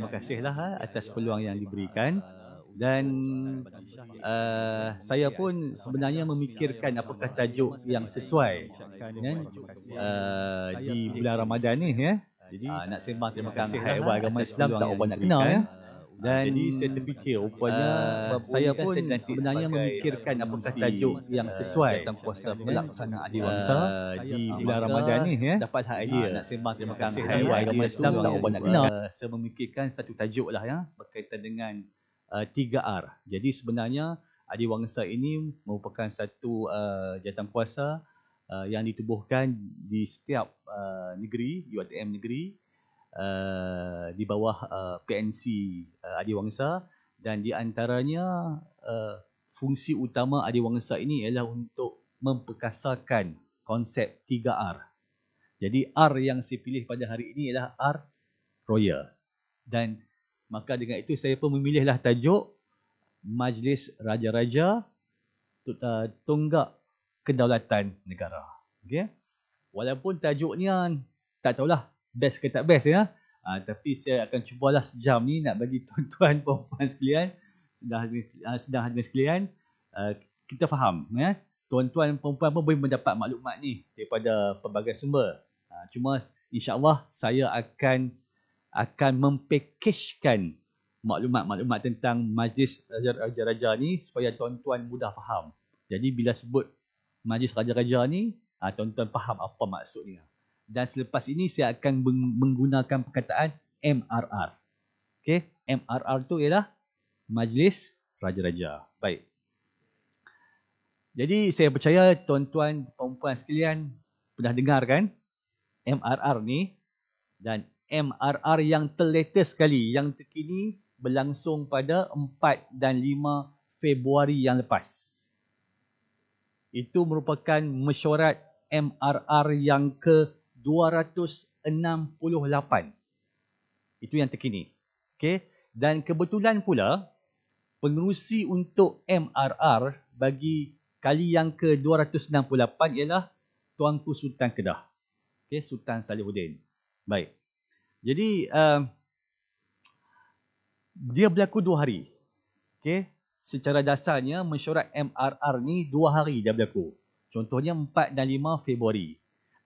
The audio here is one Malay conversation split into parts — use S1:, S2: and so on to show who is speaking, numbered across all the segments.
S1: Terima kasihlah atas peluang yang diberikan. Dan saya pun sebenarnya memikirkan apakah tajuk yang sesuai di bulan Ramadan ni ya. Jadi nak sembang tentang haiwan agama Islam tak apa nak kenal ya. Dan jadi saya terfikir rupanya saya pun sebenarnya memikirkan apakah tajuk yang sesuai tentang kuasa pelaksanaan adiwangsa di bulan Ramadan ni ya. Dapatlah idea nak sembang tentang haiwan agama Islam tak apa nak kenal. Saya memikirkan satu tajuk lah ya berkaitan dengan 3R. Jadi sebenarnya adiwangsa ini merupakan satu jawatan kuasa yang ditubuhkan di setiap negeri, UiTM negeri di bawah PNC adiwangsa, dan di antaranya fungsi utama adiwangsa ini ialah untuk memperkasakan konsep 3R. Jadi R yang saya pilih pada hari ini ialah R Royal. Dan maka dengan itu saya pun memilihlah tajuk Majlis Raja-Raja Tonggak Kedaulatan Negara. Okay? Walaupun tajuknya tak tahulah best ke tak best ya. Tapi saya akan cubalah sejam ni nak bagi tuan-tuan perempuan sekalian, sedang hadirin sekalian, kita faham ya. Tuan-tuan perempuan pun boleh mendapat maklumat ni daripada pelbagai sumber. Cuma insya-Allah saya akan mempakejkan maklumat-maklumat tentang Majlis Raja-Raja ni supaya tuan-tuan mudah faham. Jadi bila sebut Majlis Raja-Raja ni, tuan-tuan faham apa maksudnya. Dan selepas ini saya akan menggunakan perkataan MRR. Okey, MRR tu ialah Majlis Raja-Raja. Baik. Jadi saya percaya tuan-tuan perempuan sekalian pernah dengar kan MRR ni, dan MRR yang terlatest sekali, yang terkini berlangsung pada 4 dan 5 Februari yang lepas. Itu merupakan mesyuarat MRR yang ke-268. Itu yang terkini. Okay? Dan kebetulan pula, pengerusi untuk MRR bagi kali yang ke-268 ialah Tuanku Sultan Kedah. Okay? Sultan Salihuddin. Baik. Jadi, dia berlaku 2 hari. Okay? Secara dasarnya, mesyuarat MRR ni 2 hari dia berlaku. Contohnya 4 dan 5 Februari.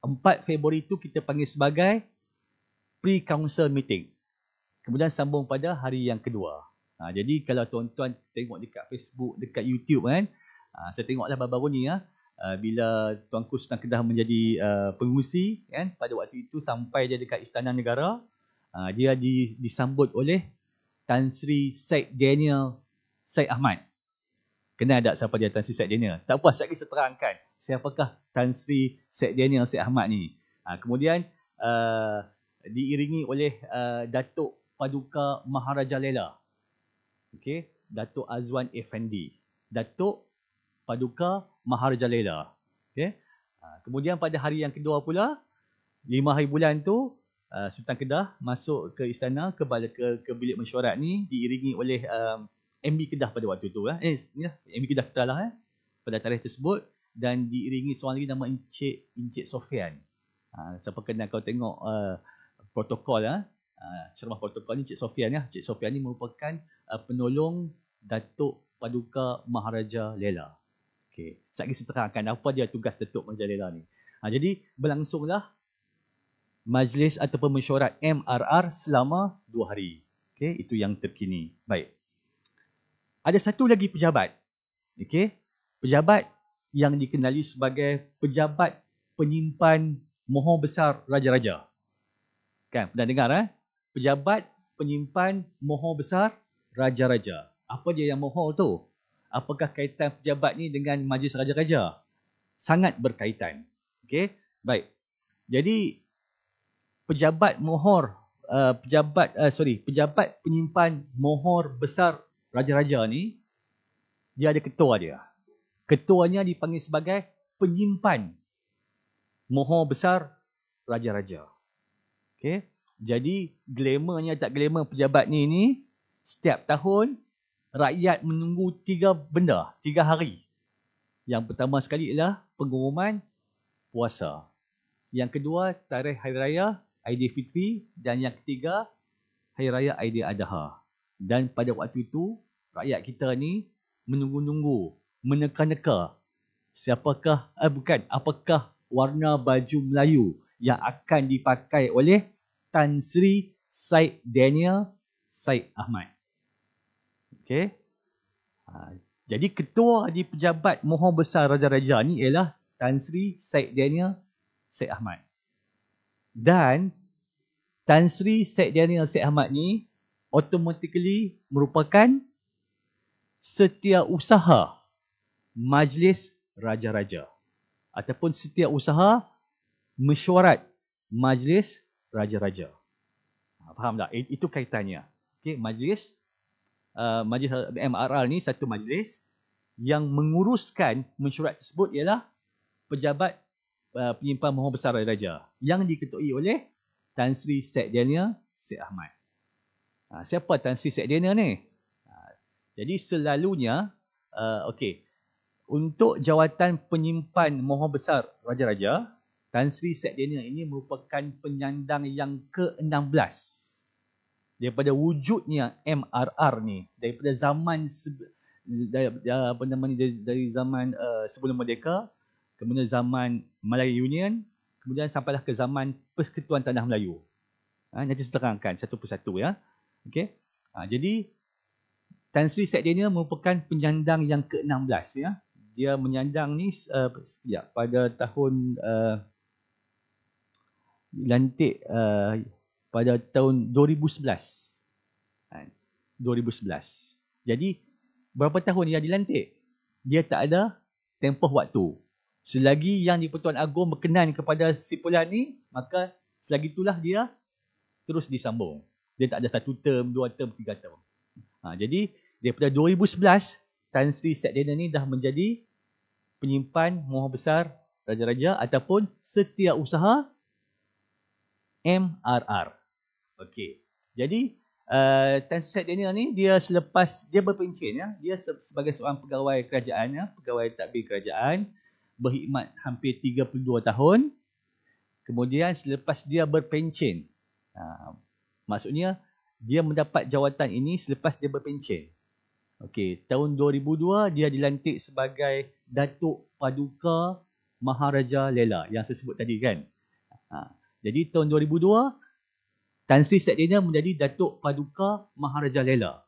S1: 4 Februari itu kita panggil sebagai pre-council meeting. Kemudian sambung pada hari yang kedua. Jadi kalau tuan-tuan tengok dekat Facebook, dekat YouTube kan, saya tengoklah baru-baru ni ya, bila Tuanku Sultan Kedah menjadi pengerusi kan, pada waktu itu sampai dia dekat Istana Negara, dia disambut oleh Tan Sri Syed Daniel Syed Ahmad. Kenal tak siapa dia Tan Sri Syed Daniel? Tak apa, saya kisah terangkan siapakah Tan Sri Syed Daniel Syed Ahmad ni. Kemudian diiringi oleh Datuk Paduka Maharaja Lela. Okey, Datuk Azwan Effendi. Datuk Paduka Maharaja Lela. Okey. Kemudian pada hari yang kedua pula, 5 hari bulan tu, Sultan Kedah masuk ke istana, ke bilik mesyuarat ni, diiringi oleh MB Kedah pada waktu tu. MB Kedah kita lah pada tarikh tersebut, dan diiringi seorang lagi nama Encik Sofian. Siapa kenal, kau tengok protokol ceramah protokol ni, Encik Sofian ya. Encik Sofian ni merupakan penolong Datuk Paduka Maharaja Lela. Okey, saya kisah terangkan apa dia tugas Datuk Maharaja Lela ni. Jadi berlangsunglah majlis ataupun mesyuarat MRR selama 2 hari. Okey, itu yang terkini. Baik. Ada satu lagi pejabat. Okey, pejabat yang dikenali sebagai pejabat penyimpan mohon besar raja-raja. Kan, pernah dengar Pejabat penyimpan mohon besar raja-raja. Apa dia yang mohon tu? Apakah kaitan pejabat ni dengan majlis raja-raja? Sangat berkaitan. Okey, baik. Jadi pejabat penyimpan mohor besar raja-raja ni, dia ada ketua dia. Ketuanya dipanggil sebagai penyimpan mohor besar raja-raja. Okey, jadi glamournya tak glamour pejabat ni setiap tahun rakyat menunggu 3 benda, 3 hari. Yang pertama sekali ialah pengumuman puasa. Yang kedua, tarikh hari raya Aidilfitri, dan yang ketiga Hari Raya Aidiladha. Dan pada waktu itu, rakyat kita ni menunggu-nunggu, meneka-neka apakah warna baju Melayu yang akan dipakai oleh Tan Sri Syed Daniel Syed Ahmad. Okey. Jadi ketua di Pejabat Mohon Besar Raja-Raja ni ialah Tan Sri Syed Daniel Syed Ahmad. Dan Tan Sri Syed Daniel Syed Ahmad ni automatically merupakan setiausaha Majlis Raja-Raja ataupun setiausaha mesyuarat Majlis Raja-Raja. Faham tak? Itu kaitannya. Okey, majlis MRR ni satu majlis yang menguruskan mesyuarat tersebut ialah Pejabat Penyimpan Mohon Besar Raja-Raja yang diketuai oleh Tan Sri Syed Daniel Syed Ahmad. Siapa Tan Sri Syed Daniel ni? Jadi selalunya, untuk jawatan Penyimpan Mohon Besar Raja-Raja, Tan Sri Syed Daniel ini merupakan penyandang yang ke-16 daripada wujudnya MRR ni, daripada zaman dari zaman sebelum merdeka, kemudian zaman Malaya Union, kemudian sampailah ke zaman Persekutuan Tanah Melayu. Nanti saya terangkan satu persatu ya. Okey. Jadi Tan Sri Syed Daniel merupakan penyandang yang ke-16 ya. Dia menyandang ni pada tahun dilantik pada tahun 2011. 2011. Jadi berapa tahun dia dilantik? Dia tak ada tempoh waktu. Selagi yang di-Pertuan Agong berkenan kepada simpulan ni, maka selagi itulah dia terus disambung. Dia tak ada 1 term, 2 term, 3 term. Jadi daripada 2011, Tan Sri Syed Daniel ni dah menjadi Penyimpan Mohon Besar Raja-Raja ataupun Setiausaha MRR. Okey. Jadi Tan Sri Syed Daniel ni dia selepas dia berpencen ya, dia sebagai seorang pegawai kerajaan ya, pegawai tadbir kerajaan, berkhidmat hampir 32 tahun. Kemudian selepas dia berpencen, maksudnya dia mendapat jawatan ini selepas dia berpencen. Okey, tahun 2002 dia dilantik sebagai Datuk Paduka Maharaja Lela yang saya sebut tadi kan. Jadi tahun 2002 Tan Sri Syed Daniel menjadi Datuk Paduka Maharaja Lela.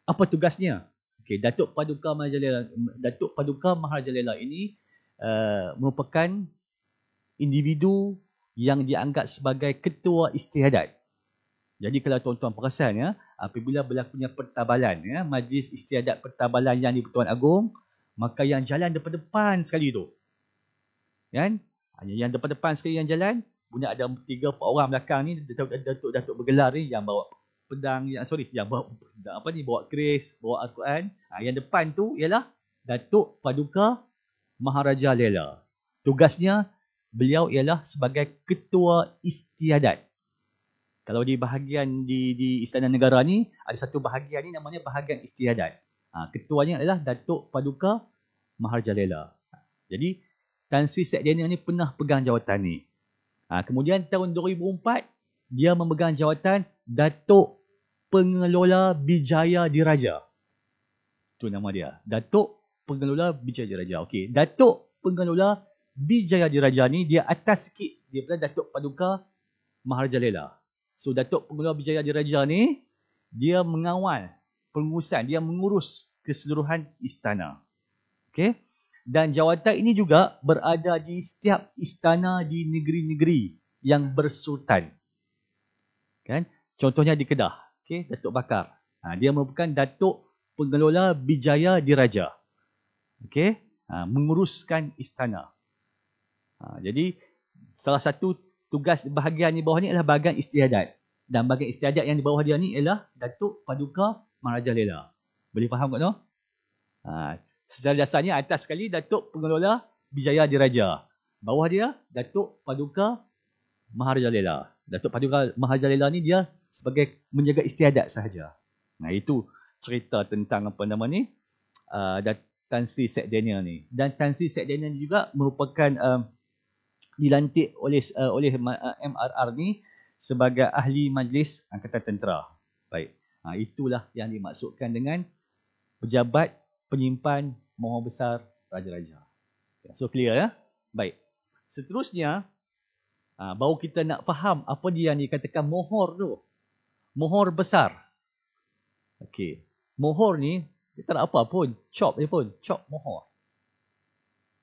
S1: Apa tugasnya? Okey, Datuk Paduka Maharaja Lela ini merupakan individu yang dianggap sebagai ketua istiadat. Jadi kalau tuan-tuan perasan ya, apabila berlakunya pertabalan ya, Majlis Istiadat Pertabalan yang di-Pertuan Agong, maka yang jalan depan-depan sekali tu. Kan? Yang depan-depan sekali yang jalan, punya ada 3-4 orang belakang ni, datuk-datuk bergelar ni yang bawa pedang, yang bawa keris, bawa Al-Quran. Yang depan tu ialah Datuk Paduka Maharaja Lela. Tugasnya beliau ialah sebagai ketua istiadat. Kalau di bahagian di Istana Negara ni, ada satu bahagian ni namanya bahagian istiadat. Ketuanya adalah Datuk Paduka Maharaja Lela. Jadi Tan Sri Syed Daniel ni pernah pegang jawatan ni. Kemudian tahun 2004 dia memegang jawatan Datuk Pengelola Bijaya Diraja. Itu nama dia. Datuk Pengelola Bijaya Diraja. Okey, Datuk Pengelola Bijaya Diraja ni dia atas sikit daripada Datuk Paduka Maharaja Lela. So Datuk Pengelola Bijaya Diraja ni dia mengawal pengurusan, dia mengurus keseluruhan istana. Okey. Dan jawatan ini juga berada di setiap istana di negeri-negeri yang bersultan. Kan? Contohnya di Kedah, okey, Datuk Bakar. Dia merupakan Datuk Pengelola Bijaya Diraja. Okey, menguruskan istana. Jadi salah satu tugas bahagian di bawah ni adalah bahagian istiadat. Dan bahagian istiadat yang di bawah dia ni ialah Datuk Paduka Maharaja Lela. Boleh faham tak tu? Secara dasarnya atas sekali Datuk Pengelola Bijaya Diraja. Bawah dia Datuk Paduka Maharaja Lela. Datuk Paduka Maharaja Lela ni dia sebagai menjaga istiadat sahaja. Itu cerita tentang Tan Sri Syed Daniel ni. Dan Tan Sri Syed Daniel juga merupakan dilantik oleh MRR ni sebagai ahli Majlis Angkatan Tentera. Baik. Itulah yang dimaksudkan dengan pejabat penyimpan mohon besar raja-raja. So clear ya? Baik. Seterusnya, baru kita nak faham apa dia yang dikatakan mohor tu. Mohor besar. Okey. Mohor ni, dia tak ada apa pun. Chop je pun. Chop mohor.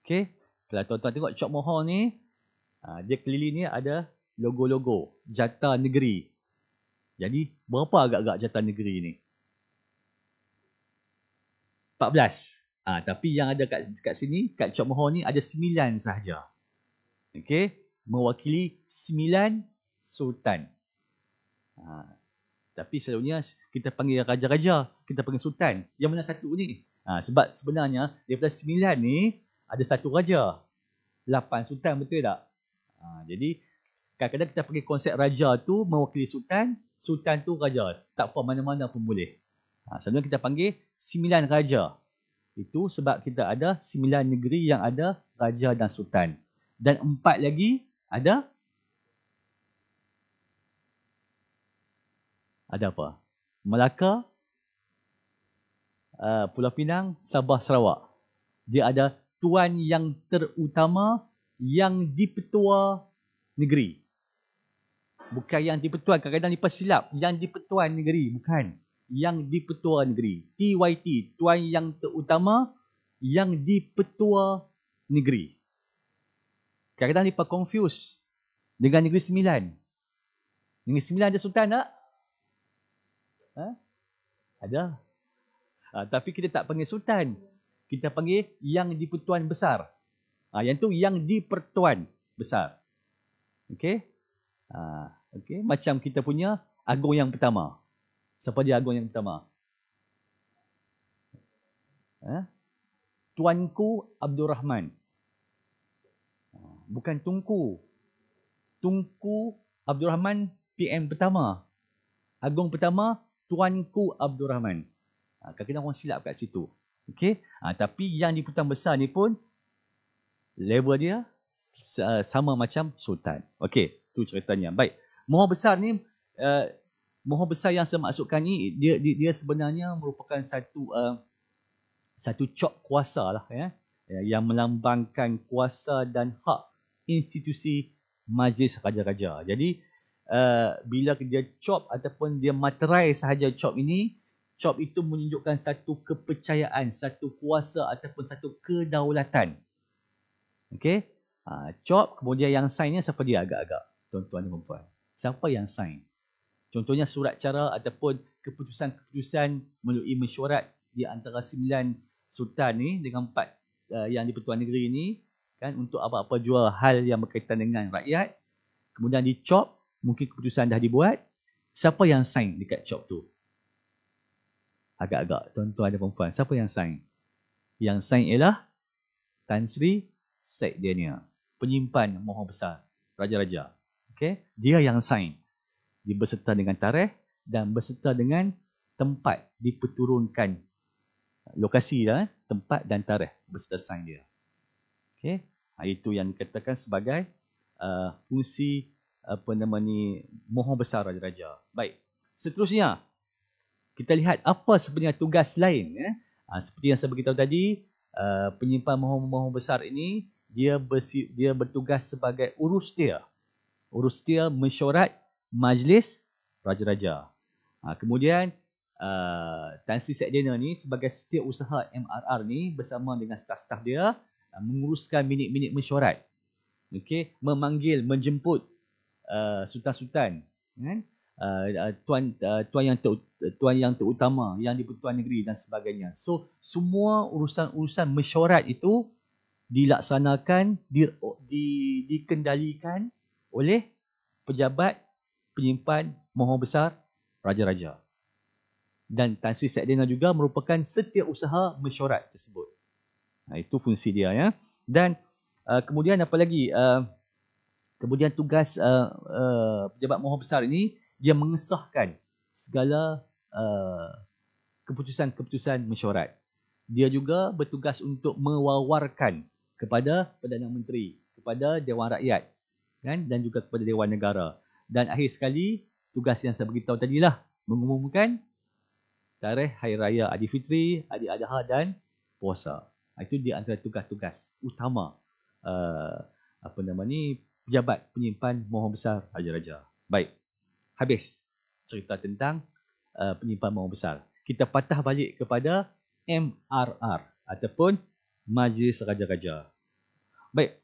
S1: Okey. Kalau tuan-tuan tengok chop mohor ni, dia keliling ni ada logo-logo jata negeri. Jadi, berapa agak-agak jata negeri ni? 14. Tapi yang ada kat sini, kat chop mohor ni ada 9 sahaja. Okey. Mewakili 9 sultan. Tapi selalunya kita panggil raja-raja, kita panggil sultan. Yang mana satu ni? Sebab sebenarnya daripada 9 ni ada satu raja. 8 sultan, betul tak? Jadi kadang-kadang kita panggil konsep raja tu mewakili sultan, sultan tu raja. Tak apa, mana-mana pun boleh. Sebenarnya kita panggil 9 raja. Itu sebab kita ada 9 negeri yang ada raja dan sultan. Dan 4 lagi ada apa? Melaka, Pulau Pinang, Sabah, Sarawak. Dia ada tuan yang terutama yang dipetua negeri. Bukan yang dipetuan, kadang-kadang dipersilap. Yang dipetuan negeri, bukan. Yang dipetua negeri. TYT, tuan yang terutama yang dipetua negeri. Kadang-kadang dipa confuse dengan Negeri Sembilan. Negeri Sembilan ada sultan tak? Ada. Tapi kita tak panggil sultan. Kita panggil yang di-pertuan besar. Yang tu yang di-pertuan besar. Okey? Okey, macam kita punya agung yang pertama. Siapa dia agung yang pertama? Tuanku Abdul Rahman. Bukan Tunku. Tunku Abdul Rahman PM pertama. Agung pertama Tuanku Abdul Rahman. Kadang-kadang orang silap kat situ. Okey? Tapi yang di Pertuan Besar ni pun level dia sama macam sultan. Okey, tu ceritanya. Baik. Mohor besar ni mohor besar yang saya maksudkan ni dia sebenarnya merupakan satu cop kuasa lah ya, yang melambangkan kuasa dan hak institusi Majlis Raja-Raja. Jadi bila dia cop ataupun dia materai sahaja cop ini, cop itu menunjukkan satu kepercayaan, satu kuasa ataupun satu kedaulatan. Okey? Cop, kemudian yang signnya siapa dia agak-agak? Tuan-tuan dan puan-puan. Siapa yang sign? Contohnya surat cara ataupun keputusan-keputusan melalui mesyuarat di antara 9 sultan ni dengan 4 yang di Pertuan Negeri ni kan, untuk apa-apa jua hal yang berkaitan dengan rakyat. Kemudian dicop, mungkin keputusan dah dibuat. Siapa yang sign dekat cop tu? Agak-agak tuan-tuan dan puan-puan, siapa yang sign? Yang sign ialah Tan Sri Syed Daniel, penyimpan mohon besar raja-raja. Okey, dia yang sign. Dia berserta dengan tarikh dan berserta dengan tempat diperturunkan lokasi dah, tempat dan tarikh berserta sign dia. Okey, itu yang dikatakan sebagai fungsi mohon besar raja-raja. Baik. Seterusnya kita lihat apa sebenarnya tugas lain seperti yang saya beritahu tadi, penyimpan mohon besar ini dia bertugas sebagai urus dia mesyuarat Majlis Raja-Raja. Kemudian Tan Sri Syed Daniel ni sebagai setiausaha MRR ni bersama dengan staf-staf dia menguruskan minit-minit mesyuarat. Okey, memanggil, menjemput sultan-sultan, kan? Tuan yang terutama yang di Pertuan Negeri dan sebagainya. So semua urusan mesyuarat itu dilaksanakan, dikendalikan oleh pejabat penyimpan mohon besar raja-raja. Dan Tan Sri Syed Daniel juga merupakan setiausaha mesyuarat tersebut. Itu fungsi dia ya. Dan kemudian apa lagi? Kemudian tugas pejabat mohon besar ini, dia mengesahkan segala keputusan-keputusan mesyuarat. Dia juga bertugas untuk mewawarkan kepada Perdana Menteri, kepada Dewan Rakyat, kan, dan juga kepada Dewan Negara. Dan akhir sekali, tugas yang saya beritahu tadilah, mengumumkan tarikh Hari Raya Aidilfitri, Adi Adha dan puasa. Itu di antara tugas-tugas utama pejabat penyimpan Maha Besar Raja-Raja. Baik, habis cerita tentang penyimpan Maha Besar. Kita patah balik kepada MRR ataupun Majlis Raja-Raja. Baik.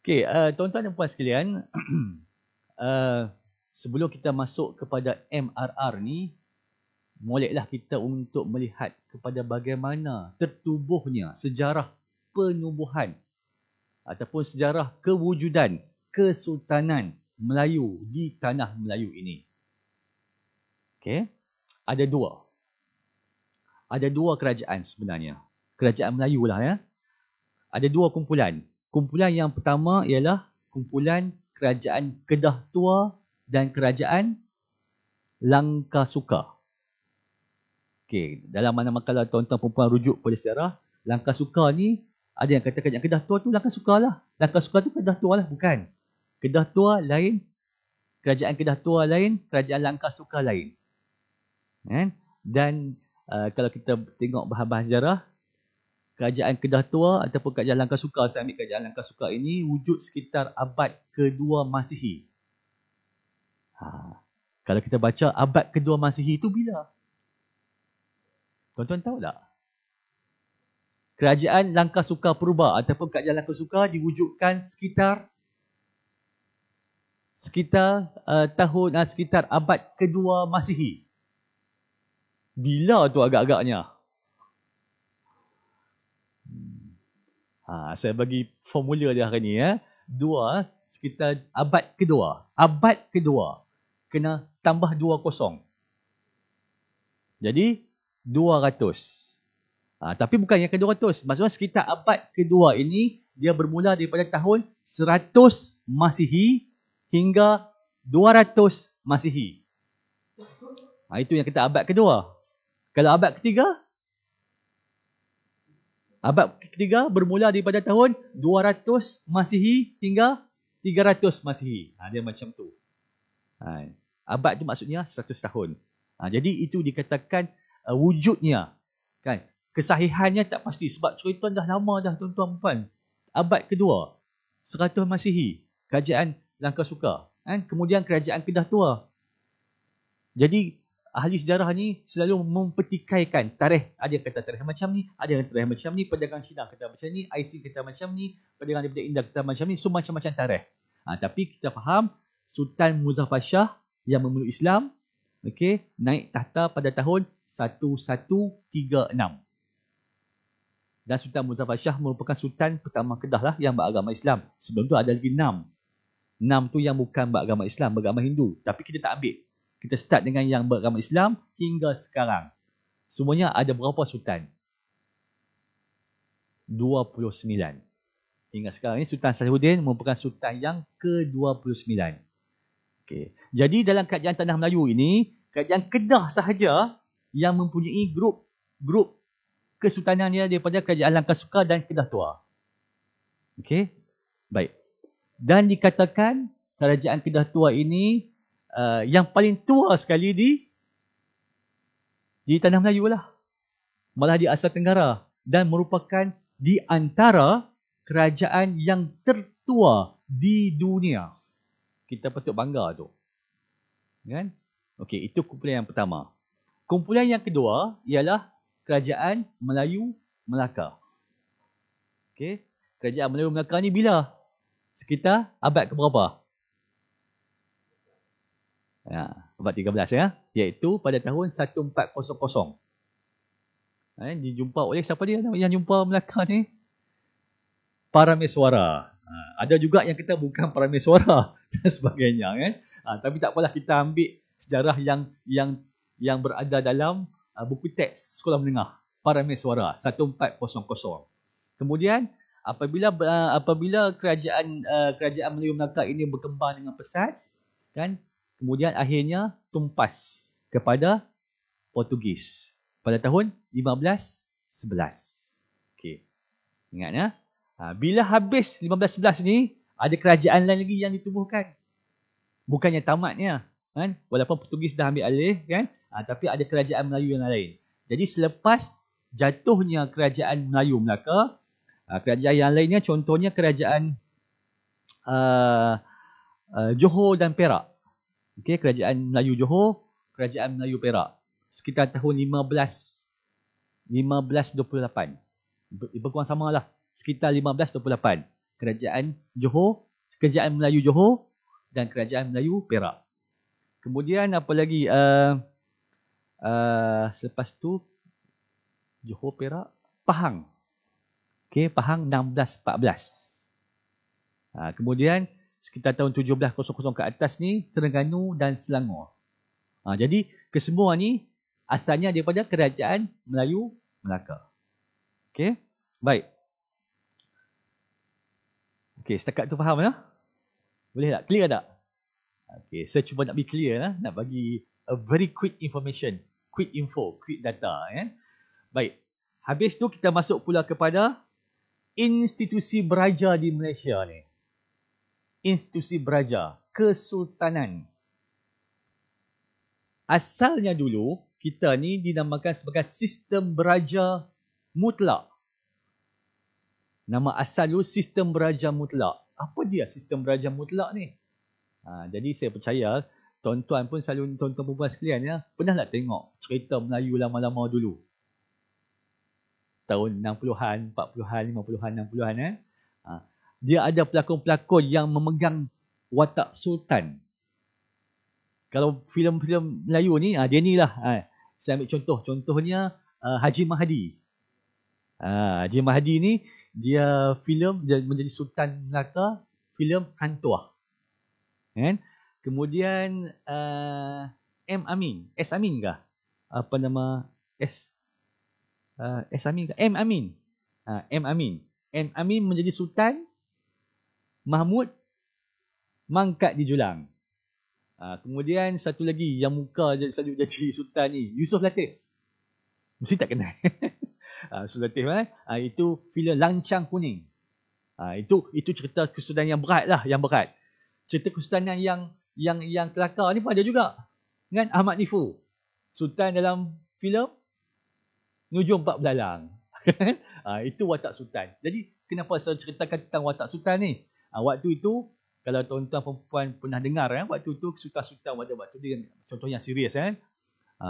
S1: Okey, tuan-tuan dan puan sekalian, sebelum kita masuk kepada MRR ni, moleklah kita untuk melihat kepada bagaimana tertubuhnya sejarah penubuhan ataupun sejarah kewujudan Kesultanan Melayu di tanah Melayu ini. Okey, ada dua. Ada dua kerajaan sebenarnya. Kerajaan Melayu lah ya. Ada dua kumpulan. Kumpulan yang pertama ialah kumpulan Kerajaan Kedah Tua dan Kerajaan Langkasuka. Okey, dalam mana makalah tuan-tuan perempuan rujuk pada sejarah, Langkasuka ni, ada yang kata Kerajaan Kedah Tua tu Langkasuka lah. Langkasuka tu Kedah Tua lah, bukan. Kedah Tua lain, Kerajaan Kedah Tua lain, Kerajaan Langkasuka lain. Dan kalau kita tengok bahan-bahan sejarah, Kerajaan Kedah Tua ataupun Kerajaan Langkasuka, saya ambil Kerajaan Langkasuka ini wujud sekitar abad kedua Masihi. Kalau kita baca abad kedua Masihi itu bila? Tuan-tuan tahu tak? Kerajaan Langkasuka Purba ataupun Kerajaan Langkasuka diwujudkan sekitar abad kedua Masihi. Bila tu agak-agaknya? Saya bagi formula dia hari ni ya. Sekitar abad kedua. Abad kedua. Kena tambah 20. Jadi 200. Tapi bukan yang ke-200. Maksudnya sekitar abad kedua ini dia bermula daripada tahun 100 Masihi hingga 200 Masihi. Itu yang kita abad kedua. Kalau abad ketiga? Abad ketiga bermula daripada tahun 200 Masihi hingga 300 Masihi. Dia macam tu. Abad tu maksudnya 100 tahun. Jadi itu dikatakan wujudnya. Kan? Kesahihannya tak pasti sebab cerita dah lama dah tuan-tuan puan. Abad kedua, 100 Masihi, Kerajaan Langkasuka. Kemudian Kerajaan Kedah Tua. Jadi ahli sejarah ni selalu mempetikaikan tarikh. Ada yang kata tarikh macam ni, ada yang tarikh macam ni, pedagang Cina kata macam ni, IC kata macam ni, pedagang daripada India kata macam ni, semua macam-macam tarikh. Tapi kita faham Sultan Muzaffar Shah yang memeluk Islam, naik tahta pada tahun 1136. Dan Sultan Muzaffar Shah merupakan Sultan pertama Kedah lah yang beragama Islam. Sebelum tu ada lagi 6. 6 tu yang bukan beragama Islam, beragama Hindu. Tapi kita tak ambil. Kita start dengan yang beragama Islam hingga sekarang. Semuanya ada berapa sultan? 29. Hingga sekarang ini Sultan Salahuddin merupakan sultan yang ke-29. Jadi dalam kerajaan Tanah Melayu ini, kerajaan Kedah sahaja yang mempunyai grup kesultanan dia daripada Kerajaan Langkasuka dan Kedah Tua. Baik. Dan dikatakan kerajaan Kedah Tua ini yang paling tua sekali di Tanah Melayu lah. Malah di Asia Tenggara. Dan merupakan di antara kerajaan yang tertua di dunia. Kita patut bangga tu. Kan? Itu kumpulan yang pertama. Kumpulan yang kedua ialah Kerajaan Melayu Melaka. Kerajaan Melayu Melaka ni bila? Sekitar abad ke berapa? Abad 13 ya. Iaitu pada tahun 1400. Dijumpa oleh siapa dia yang jumpa Melaka ni? Parameswara. Ada juga yang kita bukan Parameswara dan sebagainya kan. Tapi tak apalah, kita ambil sejarah yang berada dalam buku teks sekolah menengah. Parameswara 1400. Kemudian apabila kerajaan Melayu Melaka ini berkembang dengan pesat, kan, kemudian akhirnya tumpas kepada Portugis pada tahun 1511. Ingat ya? Bila habis 1511 ni, ada kerajaan lain lagi yang ditubuhkan. Bukannya tamatnya. kan? Walaupun Portugis dah ambil alih, kan? Tapi ada kerajaan Melayu yang lain. Jadi selepas jatuhnya kerajaan Melayu Melaka, kerajaan yang lainnya contohnya kerajaan Johor dan Perak. Okey, kerajaan Melayu Johor, kerajaan Melayu Perak. Sekitar tahun 1528. Lebih kurang samalah. Sekitar 1528. Kerajaan Johor, kerajaan Melayu Johor dan kerajaan Melayu Perak. Kemudian apa lagi? Selepas tu Johor, Perak, Pahang. Okey, Pahang 1614. Kemudian sekitar tahun 1700 ke atas ni Terengganu dan Selangor. Jadi kesemua ni asalnya daripada kerajaan Melayu Melaka. Okey, baik. Okey, setakat tu faham ya? Boleh tak? Clear tak? Okey, saya cuba nak be clear lah, nak bagi a very quick information, quick info, quick data, kan? Baik. Habis tu kita masuk pula kepada institusi beraja di Malaysia ni. Institusi beraja, kesultanan. Asalnya dulu kita ni dinamakan sebagai sistem beraja mutlak. Nama asal dulu sistem beraja mutlak. Apa dia sistem beraja mutlak ni? Jadi saya percaya tuan-tuan pun selalu, tuan-tuan perempuan sekalian ya, pernah tak tengok cerita Melayu lama-lama dulu? Tahun 60-an, 40-an, 50-an, 60-an kan? Dia ada pelakon-pelakon yang memegang watak sultan. Kalau filem-filem Melayu ni, dia ni lah. Saya ambil contoh. Contohnya Haji Mahdi. Haji Mahdi ni, dia filem dia menjadi Sultan Melaka, filem Hantuah. Kan? Kemudian M. Amin. S. Amin kah? Apa nama? S Amin kah? M. Amin. M. Amin. M. Amin menjadi Sultan Mahmud mangkat di Julang. Kemudian satu lagi yang muka selalu jadi sultan ni, Yusof Latif. Mesti tak kenal. Yusof Latif itu filem Lancang Kuning. Itu cerita kesultanan yang berat lah, yang berat. Cerita kesultanan yang kelakar ni pun ada juga. Dengan Ahmad Nifu. Sultan dalam filem Nujum Empat Belalang. Itu watak sultan. Jadi kenapa saya ceritakan tentang watak sultan ni? Waktu itu, kalau tuan-tuan perempuan pernah dengar, waktu itu sultan-sultan waktu dia contoh yang serius,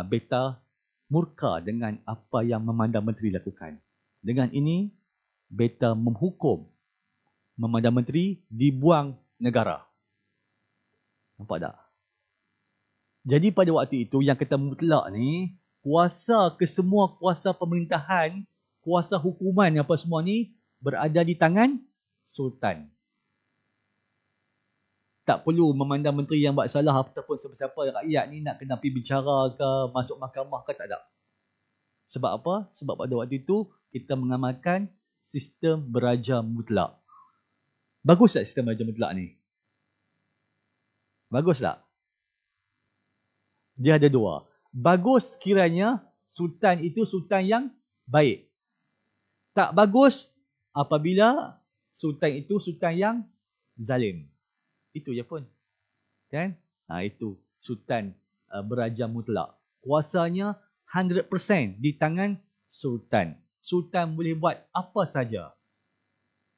S1: Beta murka dengan apa yang Memandang Menteri lakukan. Dengan ini, Beta menghukum Memandang Menteri dibuang negara. Nampak tak? Jadi pada waktu itu, yang kata mutlak ni, kesemua kuasa pemerintahan, kuasa hukuman apa semua ni berada di tangan sultan. Tak perlu Memandang Menteri yang buat salah ataupun siapa-siapa rakyat ni nak kena pergi bicara ke, masuk mahkamah ke, tak ada. Sebab apa? Sebab pada waktu itu kita mengamalkan sistem beraja mutlak. Bagus tak sistem beraja mutlak ni? Bagus tak? Dia ada dua. Bagus kiranya sultan itu sultan yang baik. Tak bagus apabila sultan itu sultan yang zalim. Itu je pun. Kan? Itu sultan beraja mutlak. Kuasanya 100% di tangan sultan. Sultan boleh buat apa saja.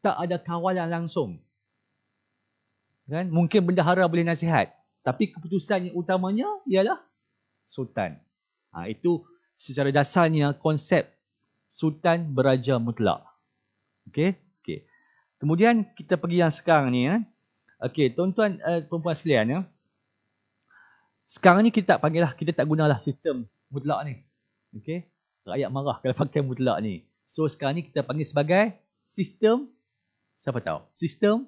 S1: Tak ada kawalan langsung. Kan? Mungkin bendahara boleh nasihat. Tapi keputusan yang utamanya ialah sultan. Itu secara dasarnya konsep sultan beraja mutlak. Okey? Okey. Kemudian kita pergi yang sekarang ni. Okey, tuan-tuan perempuan sekalian, sekarang ni kita tak gunalah sistem mutlak ni. Okey? Rakyat marah kalau pakai mutlak ni. So sekarang ni kita panggil sebagai sistem, siapa tahu? Sistem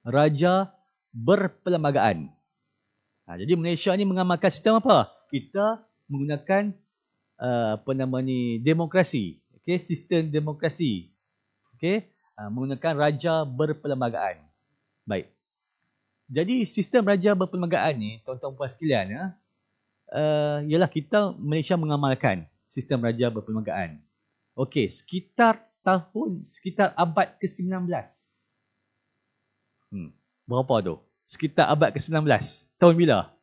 S1: raja berperlembagaan. Jadi Malaysia ni mengamalkan sistem apa? Kita menggunakan demokrasi. Okey, sistem demokrasi. Okey, menggunakan raja berperlembagaan. Baik. Jadi sistem raja berperlembagaan ni, tuan-tuan puan sekalian, ialah kita Malaysia mengamalkan sistem raja berperlembagaan. Okey, sekitar abad ke-19. Berapa tu? Sekitar abad ke-19. Tahun bila?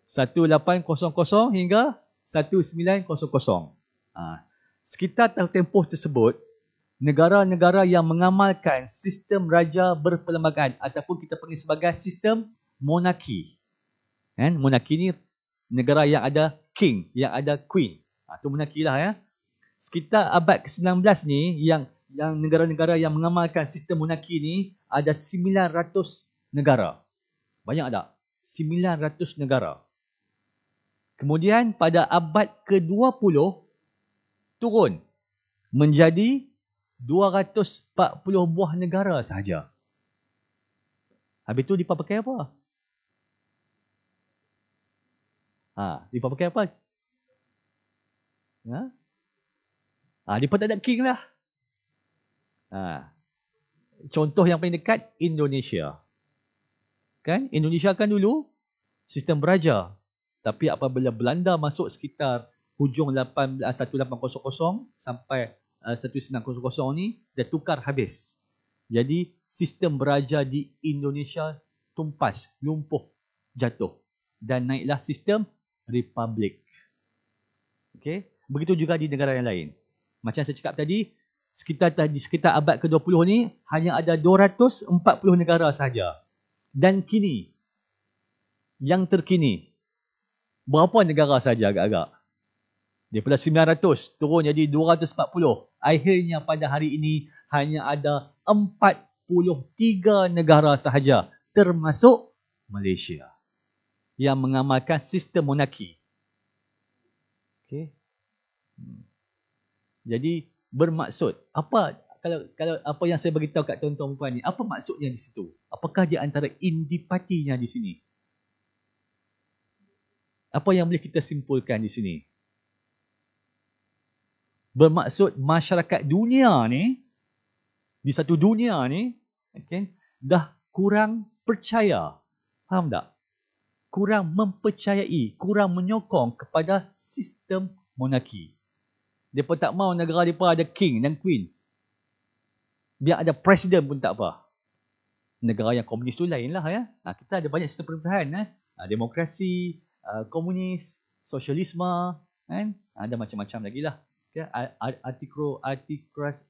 S1: 1800 hingga 1900. Sekitar tahun tempoh tersebut, negara-negara yang mengamalkan sistem raja berperlembagaan ataupun kita panggil sebagai sistem monarki. Monarki ni negara yang ada king, yang ada queen. Itu monarki lah ya. Sekitar abad ke-19 ni, yang negara-negara yang mengamalkan sistem monarki ni ada 900 negara. Banyak tak? 900 negara. Kemudian pada abad ke-20 turun menjadi 240 buah negara sahaja. Habis tu mereka pakai apa? Mereka pakai apa? Mereka tak ada king lah. Contoh yang paling dekat, Indonesia. Kan? Indonesia kan dulu sistem beraja. Tapi apabila Belanda masuk sekitar hujung 1800 sampai 1900 ni, dia tukar habis. Jadi sistem beraja di Indonesia tumpas, lumpuh, jatuh. Dan naiklah sistem republik. Okay? Begitu juga di negara yang lain. Macam saya cakap tadi, sekitar abad ke-20 ni hanya ada 240 negara sahaja. Dan kini, yang terkini, berapa negara saja agak-agak? Daripada 900 turun jadi 240. Akhirnya pada hari ini hanya ada 43 negara sahaja, termasuk Malaysia, yang mengamalkan sistem monarki. Okay. Jadi bermaksud apa? Kalau apa yang saya beritahu kat tuan-tuan puan ni, apa maksudnya di situ? Apakah di antara indipatinya di sini? Apa yang boleh kita simpulkan di sini? Bermaksud masyarakat dunia ni, di satu dunia ni, okay, dah kurang percaya. Faham tak? Kurang mempercayai, kurang menyokong kepada sistem monarki. Mereka tak mahu negara mereka ada king dan queen. Biar ada presiden pun tak apa. Negara yang komunis tu lain lah ya. Kita ada banyak sistem pemerintahan. Demokrasi, komunis, sosialisme, kan? Ada macam-macam lagi lah.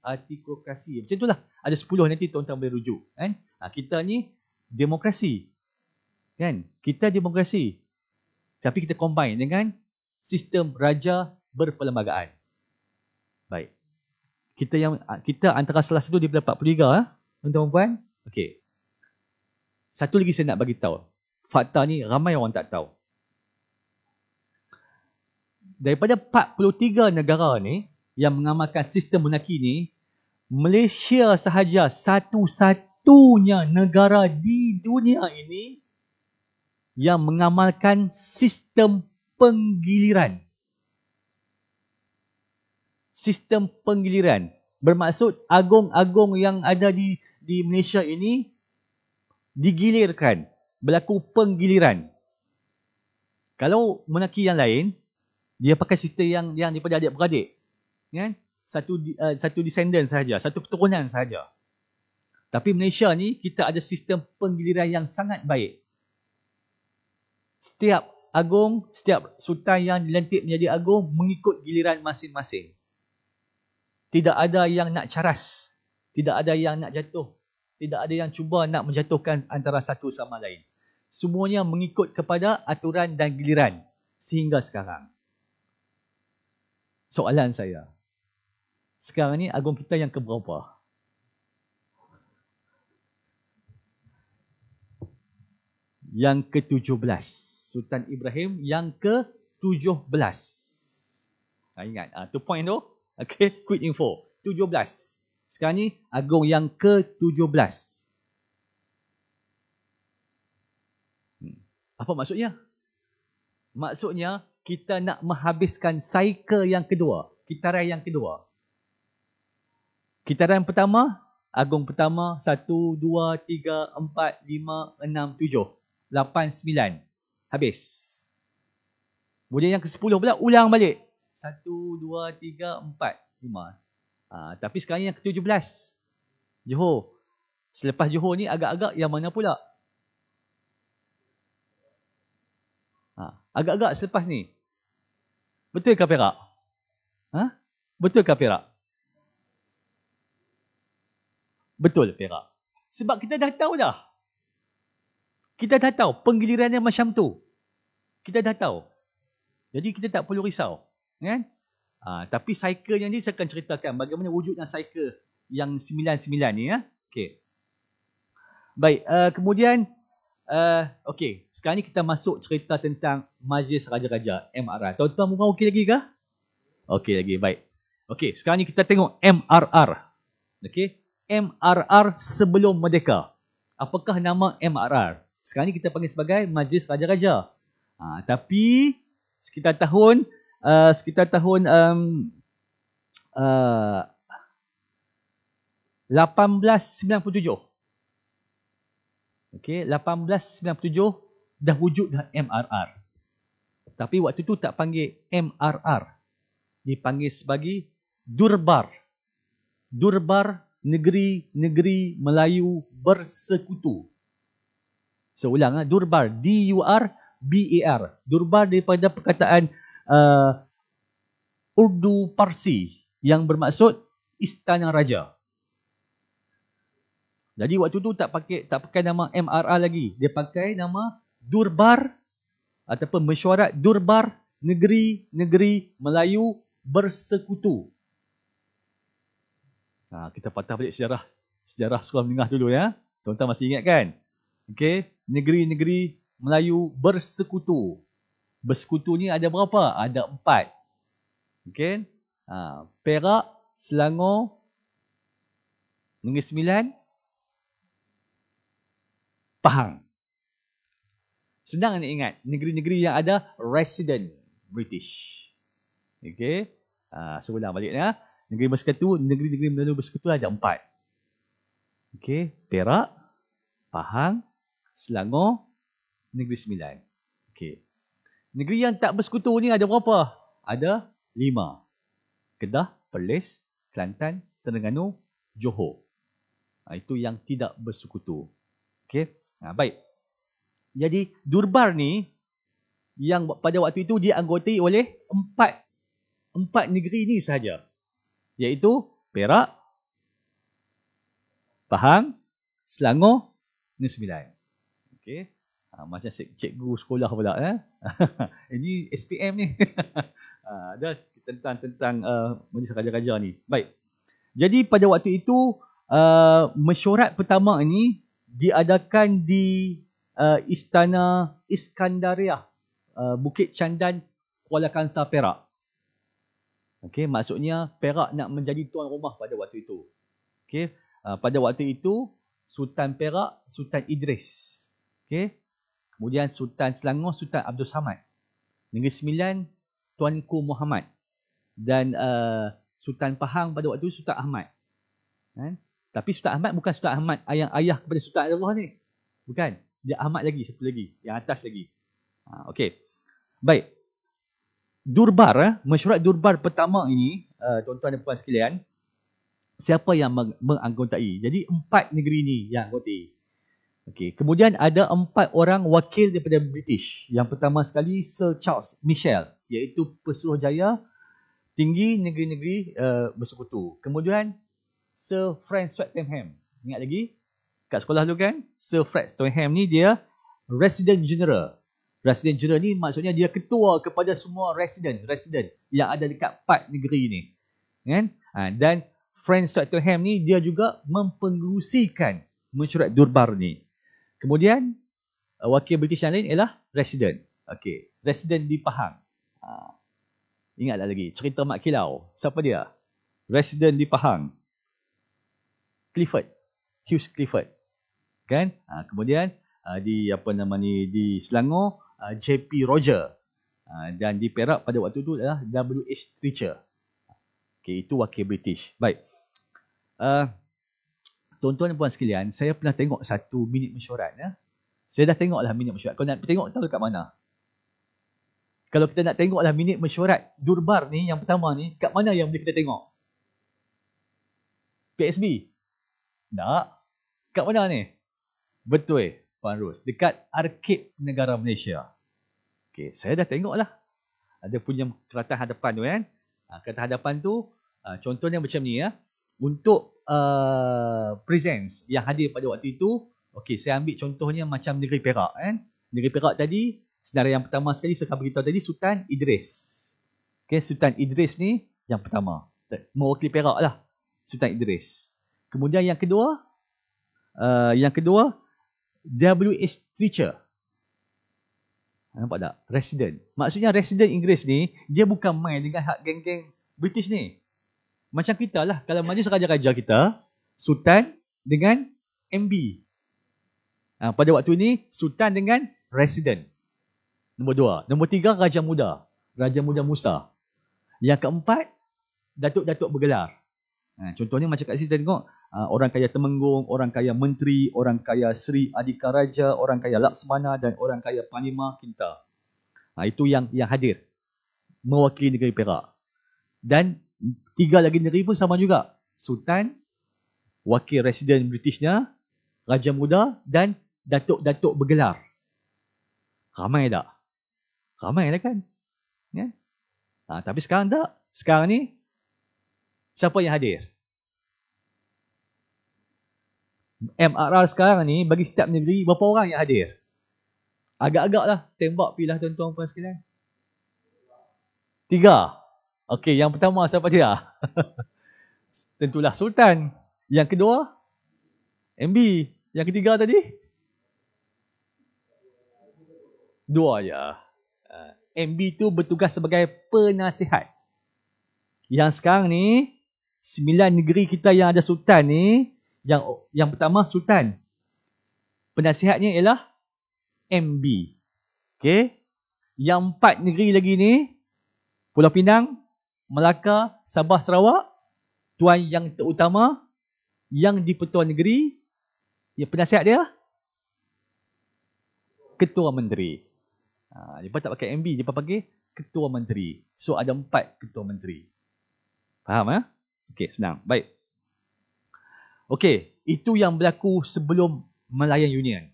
S1: Artikrokrasi. Macam itulah. Ada 10 nanti tuan-tuan boleh rujuk. Kan? Kita ni demokrasi. Kan? Kita demokrasi. Tapi kita combine dengan sistem raja berperlembagaan. Baik. Kita antara salah satu daripada 43 tuan-tuan puan. Okey. Satu lagi saya nak bagi tahu. Fakta ni ramai orang tak tahu. Daripada 43 negara ni yang mengamalkan sistem monarki ni, Malaysia sahaja satu-satunya negara di dunia ini yang mengamalkan sistem penggiliran. Sistem penggiliran. Bermaksud agung-agung yang ada di Malaysia ini digilirkan. Berlaku penggiliran. Kalau monarki yang lain, dia pakai sistem yang daripada adik-beradik. Kan? Satu descendant sahaja, satu keturunan sahaja. Tapi Malaysia ni, kita ada sistem penggiliran yang sangat baik. Setiap agung, setiap sultan yang dilantik menjadi agung mengikut giliran masing-masing. Tidak ada yang nak caras. Tidak ada yang nak jatuh. Tidak ada yang cuba nak menjatuhkan antara satu sama lain. Semuanya mengikut kepada aturan dan giliran. Sehingga sekarang. Soalan saya. Sekarang ni agung kita yang keberapa? Yang ke-17. Sultan Ibrahim yang ke-17. Ingat, tu point tu. Okay, quick info. 17. Sekarang ni agung yang ke-17. Apa maksudnya? Maksudnya, kita nak menghabiskan cycle yang kedua. Kitaran yang kedua. Kitaran pertama, agung pertama, 1, 2, 3, 4, 5, 6, 7, 8, 9. Habis. Kemudian yang ke-10 pula, ulang balik. 1, 2, 3, 4, 5. Tapi sekarang yang ke-17. Johor. Selepas Johor ni agak-agak yang mana pula? Agak-agak selepas ni. Betul ke Perak? Betul ke Perak? Betul Perak. Sebab kita dah tahu dah. Kita dah tahu penggilirannya macam tu. Kita dah tahu. Jadi kita tak perlu risau. Kan? Tapi cycle yang ni saya akan ceritakan bagaimana wujudnya cycle yang 99 ni. Okay. Baik, kemudian okey, sekarang ni kita masuk cerita tentang Majlis Raja-Raja MRR. Tuan-tuan memang okey lagi ke? Okey lagi, baik. Okey, sekarang ni kita tengok MRR. Okey, MRR sebelum merdeka. Apakah nama MRR? Sekarang ni kita panggil sebagai Majlis Raja-Raja. Tapi sekitar tahun 1897. Okey, 1897 dah wujud dah MRR. Tapi waktu tu tak panggil MRR. Dipanggil sebagai Durbar. Durbar Negeri-Negeri Melayu Bersekutu. Seulang, Durbar, D-U-R-B-A-R. Durbar daripada perkataan Urdu Parsi yang bermaksud Istana Raja. Jadi waktu tu tak pakai nama MRR lagi. Dia pakai nama Durbar ataupun Mesyuarat Durbar Negeri-Negeri Melayu Bersekutu. Kita patah balik sejarah sekolah menengah dulu ya. Tuan-tuan masih ingat kan? Okey, Negeri-Negeri Melayu Bersekutu. Bersekutu ni ada berapa? Ada 4. Okey. Perak, Selangor, Negeri Sembilan, Pahang. Senang nak ingat. Negeri-negeri yang ada resident British. Okey. Seulang balik ya. Negeri Bersekutu, negeri-negeri Melayu Bersekutu ada 4. Okey. Perak, Pahang, Selangor, Negeri Sembilan. Okey. Negeri yang tak bersekutu ni ada berapa? Ada 5. Kedah, Perlis, Kelantan, Terengganu, Johor. Itu yang tidak bersekutu. Okey. Baik. Jadi Durbar ni yang pada waktu itu dianggotai oleh 4 negeri ni sahaja. Iaitu Perak, Pahang, Selangor, Negeri Sembilan. Okey. Macam cikgu sekolah pula Ini SPM ni. Ada tentang Majlis Raja-Raja ni. Baik. Jadi pada waktu itu mesyuarat pertama ini diadakan di Istana Iskandariah, Bukit Candan, Kuala Kangsar, Perak. Okey, maksudnya Perak nak menjadi tuan rumah pada waktu itu. Okey, pada waktu itu Sultan Perak, Sultan Idris. Okey. Kemudian Sultan Selangor, Sultan Abdul Samad. Negeri Sembilan, Tuanku Muhammad. Dan Sultan Pahang pada waktu itu Sultan Ahmad. Tapi Sultan Ahmad bukan Sultan Ahmad ayah kepada Sultan Allah ni. Bukan. Dia Ahmad lagi, satu lagi. Yang atas lagi. Okey. Baik. Durbar, mesyuarat Durbar pertama ini, tuan-tuan dan puan sekalian, siapa yang menganggotai? Jadi 4 negeri ni yang anggotai. Okey. Kemudian ada 4 orang wakil daripada British. Yang pertama sekali Sir Charles Michell, iaitu Pesuruhjaya Tinggi Negeri-Negeri Bersekutu. Kemudian Sir Frank Swettenham. Ingat lagi? Kat sekolah dulu kan? Sir Frank Swettenham ni dia Resident General. Resident General ni maksudnya dia ketua kepada semua resident yang ada dekat 4 negeri ni. Kan? Dan Frank Swettenham ni dia juga mempengerusikan mesyuarat Durbar ni. Kemudian wakil British yang lain ialah resident. Okey, resident di Pahang. Ingatlah lagi cerita Mak Kilau. Siapa dia? Resident di Pahang. Hugh Clifford. Kan? Kemudian di di Selangor JP Roger. Dan di Perak pada waktu itu adalah WH Treacher. Okey, itu wakil British. Baik. Tuan-tuan dan puan sekalian, saya pernah tengok satu minit mesyuarat. Saya dah tengoklah minit mesyuarat. Kalau nak tengok, tahu kat mana? Kalau kita nak tengoklah minit mesyuarat Durbar ni, yang pertama ni, kat mana yang boleh kita tengok? PSB? Tak. Kat mana ni? Betul, Puan Ros. Dekat Arkib Negara Malaysia. Okey, saya dah tengok lah. Ada punya kertas hadapan tu kan. Kertas hadapan tu, contohnya macam ni ya. Untuk presents yang hadir pada waktu itu, okey, saya ambil contohnya macam Negeri Perak kan. Negeri Perak tadi, senarai yang pertama sekali saya akan beritahu tadi, Sultan Idris. Okey, Sultan Idris ni yang pertama. Mewakili Perak lah, Sultan Idris. Kemudian yang kedua, W.H. Teacher. Nampak tak? Resident. Maksudnya resident Inggeris ni, dia bukan main dengan hak geng-geng British ni. Macam kita lah, kalau majlis raja-raja kita, Sultan dengan MB. Pada waktu ni, Sultan dengan Resident. Nombor 2. Nombor 3, Raja Muda. Raja Muda Musa. Yang keempat, Datuk-Datuk bergelar. Contohnya macam kat sini saya tengok, orang kaya Temenggung, orang kaya Menteri, orang kaya Sri Adhika Raja, orang kaya Laksmana dan orang kaya Panglima Kinta. Itu yang hadir. Mewakili negeri Perak. Dan 3 lagi negeri pun sama juga. Sultan, wakil residen Britishnya, Raja Muda dan Datuk-Datuk bergelar. Ramai tak? Ramai lah kan? Ya? Tapi sekarang tak. Sekarang ni, siapa yang hadir? MRR sekarang ni, bagi setiap negeri, berapa orang yang hadir? Agak-agak lah. Tembak pilah tuan-tuan puan sekalian. 3. Okey, yang pertama siapa dia? Tentulah Sultan. Yang kedua, MB. Yang ketiga tadi? 2 je. MB tu bertugas sebagai penasihat. Yang sekarang ni, 9 negeri kita yang ada Sultan ni, yang pertama Sultan. Penasihatnya ialah MB. Okey. Yang 4 negeri lagi ni, Pulau Pinang, Melaka, Sabah, Sarawak, tuan yang terutama, yang di-Pertuan Negeri, yang penasihat dia, Ketua Menteri. Dia tak pakai MB, dia pakai Ketua Menteri. So ada 4 Ketua Menteri. Faham ya? Okey, senang. Baik. Okey, itu yang berlaku sebelum Malayan Union.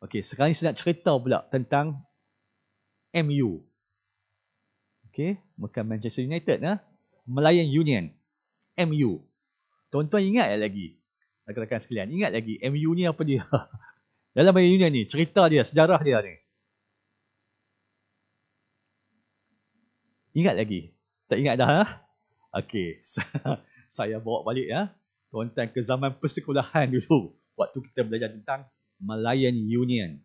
S1: Okey, sekarang ni saya nak cerita pula tentang MU. Okey, bukan Manchester United lah. Malayan Union. MU. Tuan-tuan ingat lagi? Rakan-rakan sekalian, ingat lagi MU ni apa dia? Dalam Malayan Union ni, cerita dia, sejarah dia ni. Ingat lagi? Tak ingat dah? Okey, saya bawa balik ya. Tuan-tuan ke zaman persekolahan dulu. Waktu kita belajar tentang Malayan Union.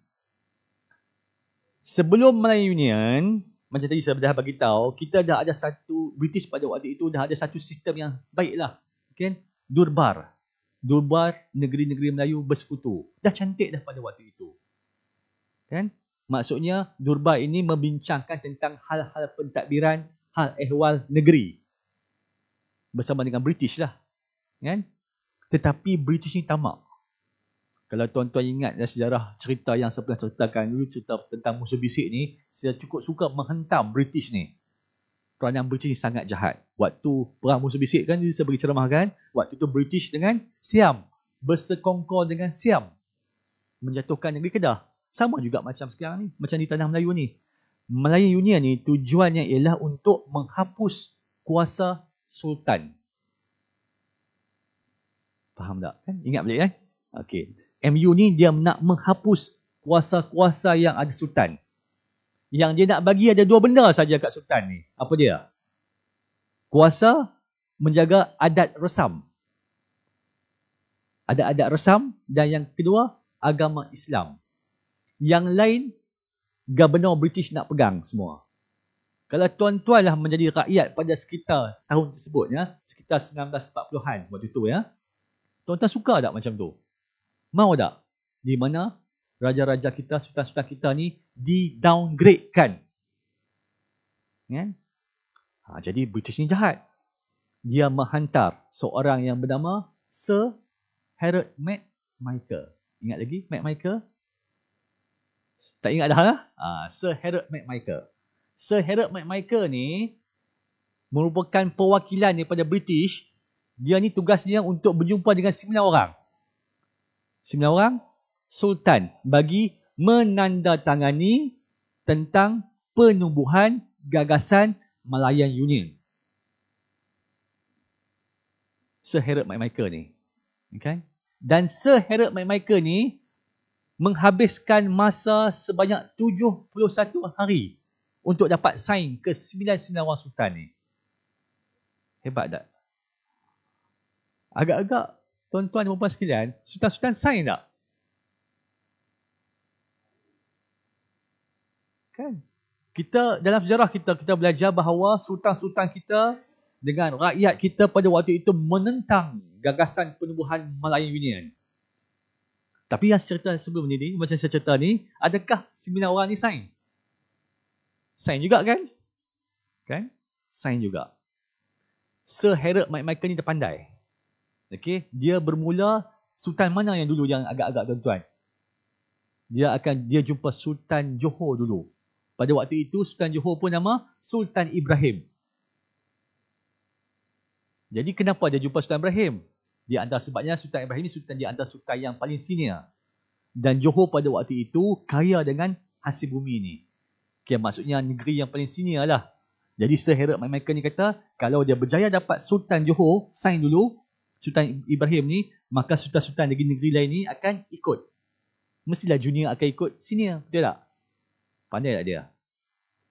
S1: Sebelum Malayan Union, macam tadi saya dah bagi tahu, kita dah ada satu, British pada waktu itu dah ada satu sistem yang baiklah. Kan? Durbar. Durbar negeri-negeri Melayu bersekutu. Dah cantik dah pada waktu itu. Kan? Maksudnya Durbar ini membincangkan tentang hal-hal pentadbiran, hal ehwal negeri. Bersama dengan British lah. Kan? Tetapi British ni tamak. Kalau tuan-tuan ingat sejarah cerita yang saya pernah ceritakan dulu, cerita tentang musuh bisik ni, saya cukup suka menghentam British ni. Peranan British ni sangat jahat. Waktu perang musuh bisik kan, saya bagi ceramah kan, waktu tu British dengan Siam, bersekongkol dengan Siam, menjatuhkan negeri Kedah. Sama juga macam sekarang ni, macam di tanah Melayu ni. Malayan Union ni tujuannya ialah untuk menghapus kuasa Sultan. Faham tak? Kan? Ingat balik kan? Okey. MU ni dia nak menghapus kuasa-kuasa yang ada Sultan. Yang dia nak bagi ada 2 benda saja kat Sultan ni. Apa dia? Kuasa menjaga adat resam. Ada adat resam dan yang kedua agama Islam. Yang lain Gubernur British nak pegang semua. Kalau tuan-tuan lah menjadi rakyat pada sekitar tahun tersebut ya, sekitar 1940-an waktu tu ya. Tuan-tuan suka tak macam tu? Mau tak? Di mana raja-raja kita, sultan-sultan kita ni di-downgrade-kan. Kan? Jadi British ni jahat. Dia menghantar seorang yang bernama Sir Harold McMichael. Ingat lagi McMichael? Tak ingat dah lah? Sir Harold McMichael. Sir Harold McMichael ni merupakan perwakilan daripada British. Dia ni tugasnya untuk berjumpa dengan 9 orang. 9 orang Sultan bagi menandatangani tentang penubuhan gagasan Malayan Union. Sir Harold McMichael ni. Okay? Dan Sir Harold McMichael ni menghabiskan masa sebanyak 71 hari untuk dapat sign ke 99 orang sultan ni. Hebat tak? Agak-agak tuan-tuan dan puan sekalian, sultan-sultan sign tak? Kan? Kita dalam sejarah kita belajar bahawa sultan-sultan kita dengan rakyat kita pada waktu itu menentang gagasan penubuhan Malayan Union. Tapi yang cerita sebelum ni, macam saya cerita ni, adakah 9 orang ni sign? Sign juga kan? Kan? Sign juga. Sir Harold McMichael ni dia pandai. Okey, dia bermula sultan mana yang dulu yang agak-agak tuan-tuan? Dia jumpa Sultan Johor dulu. Pada waktu itu Sultan Johor pun nama Sultan Ibrahim. Jadi kenapa dia jumpa Sultan Ibrahim? Di antara sebabnya Sultan Ibrahim ni sultan di antara sultan yang paling senior. Dan Johor pada waktu itu kaya dengan hasil bumi ni. Okay, maksudnya negeri yang paling senior lah. Jadi Sir Harold McMichael ni kata, kalau dia berjaya dapat Sultan Johor, sign dulu, Sultan Ibrahim ni, maka sultan-sultan negeri-negeri lain ni akan ikut. Mestilah junior akan ikut senior, betul tak? Pandai tak dia?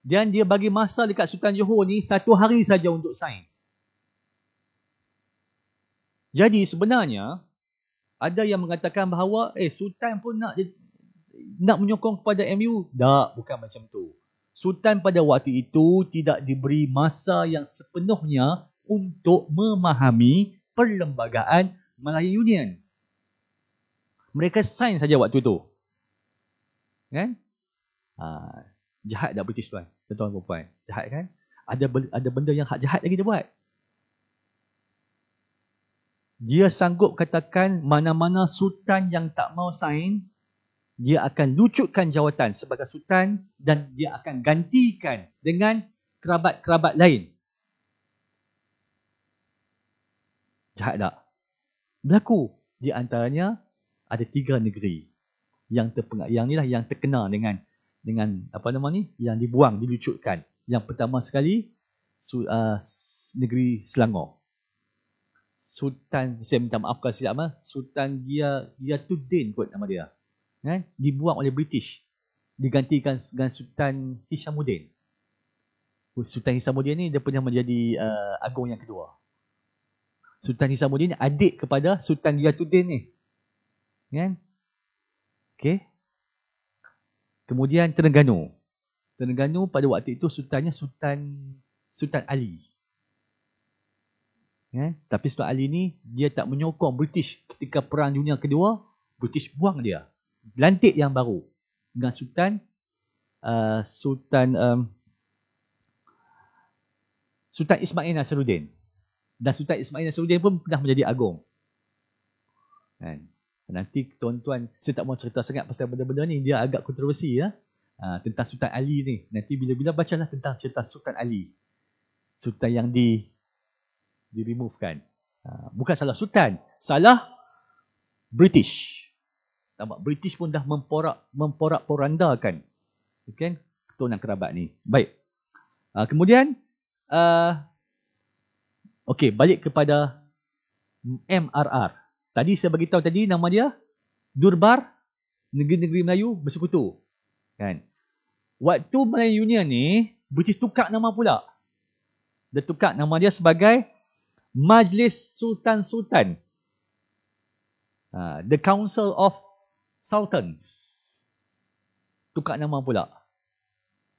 S1: Dan dia bagi masa dekat Sultan Johor ni 1 hari saja untuk sign. Jadi sebenarnya ada yang mengatakan bahawa sultan pun nak menyokong kepada MU. Tak, bukan macam tu. Sultan pada waktu itu tidak diberi masa yang sepenuhnya untuk memahami perlembagaan Malayan Union. Mereka sign saja waktu tu. Kan? Jahat dah British tuan, tuan-tuan dan puan. Jahat kan? Ada benda yang hak jahat lagi dia buat. Dia sanggup katakan mana-mana sultan yang tak mau sign, dia akan lucutkan jawatan sebagai sultan dan dia akan gantikan dengan kerabat-kerabat lain. Jahat tak? Berlaku. Di antaranya ada 3 negeri yang terkena dengan apa nama ni, yang dibuang, dilucutkan. Yang pertama sekali negeri Selangor. Sultan, saya minta maaf kalau silap, Sultan Giyatuddin kot nama dia. Kan? Dibuang oleh British. Digantikan dengan Sultan Hishamuddin. Sultan Hishamuddin ni dia pernah menjadi agung yang kedua. Sultan Hishamuddin ni adik kepada Sultan Giyatuddin ni. Kan? Okey. Kemudian Terengganu. Terengganu pada waktu itu sultannya Sultan Ali. Tapi Sultan Ali ni dia tak menyokong British ketika Perang Dunia Kedua. British buang dia. Lantik yang baru dengan Sultan Ismail Nasruddin. Dan Sultan Ismail Nasruddin pun pernah menjadi agung. Nanti tuan-tuan, saya tak mau cerita sangat pasal benda-benda ni, dia agak kontroversi ya. Tentang Sultan Ali ni. Nanti bila-bila bacalah tentang cerita Sultan Ali. Sultan yang di-removekan. Bukan salah sultan, salah British. Nampak, British pun dah memporak-porandakan keturunan kerabat ni. Baik. Kemudian okey, balik kepada MRR. Tadi saya bagi tahu tadi nama dia Durbar Negeri-Negeri Melayu Bersekutu. Kan? Waktu Malayan Union ni British tukar nama pula. Dia tukar nama dia sebagai Majlis Sultan-Sultan. The Council of Sultans. Tukar nama pula.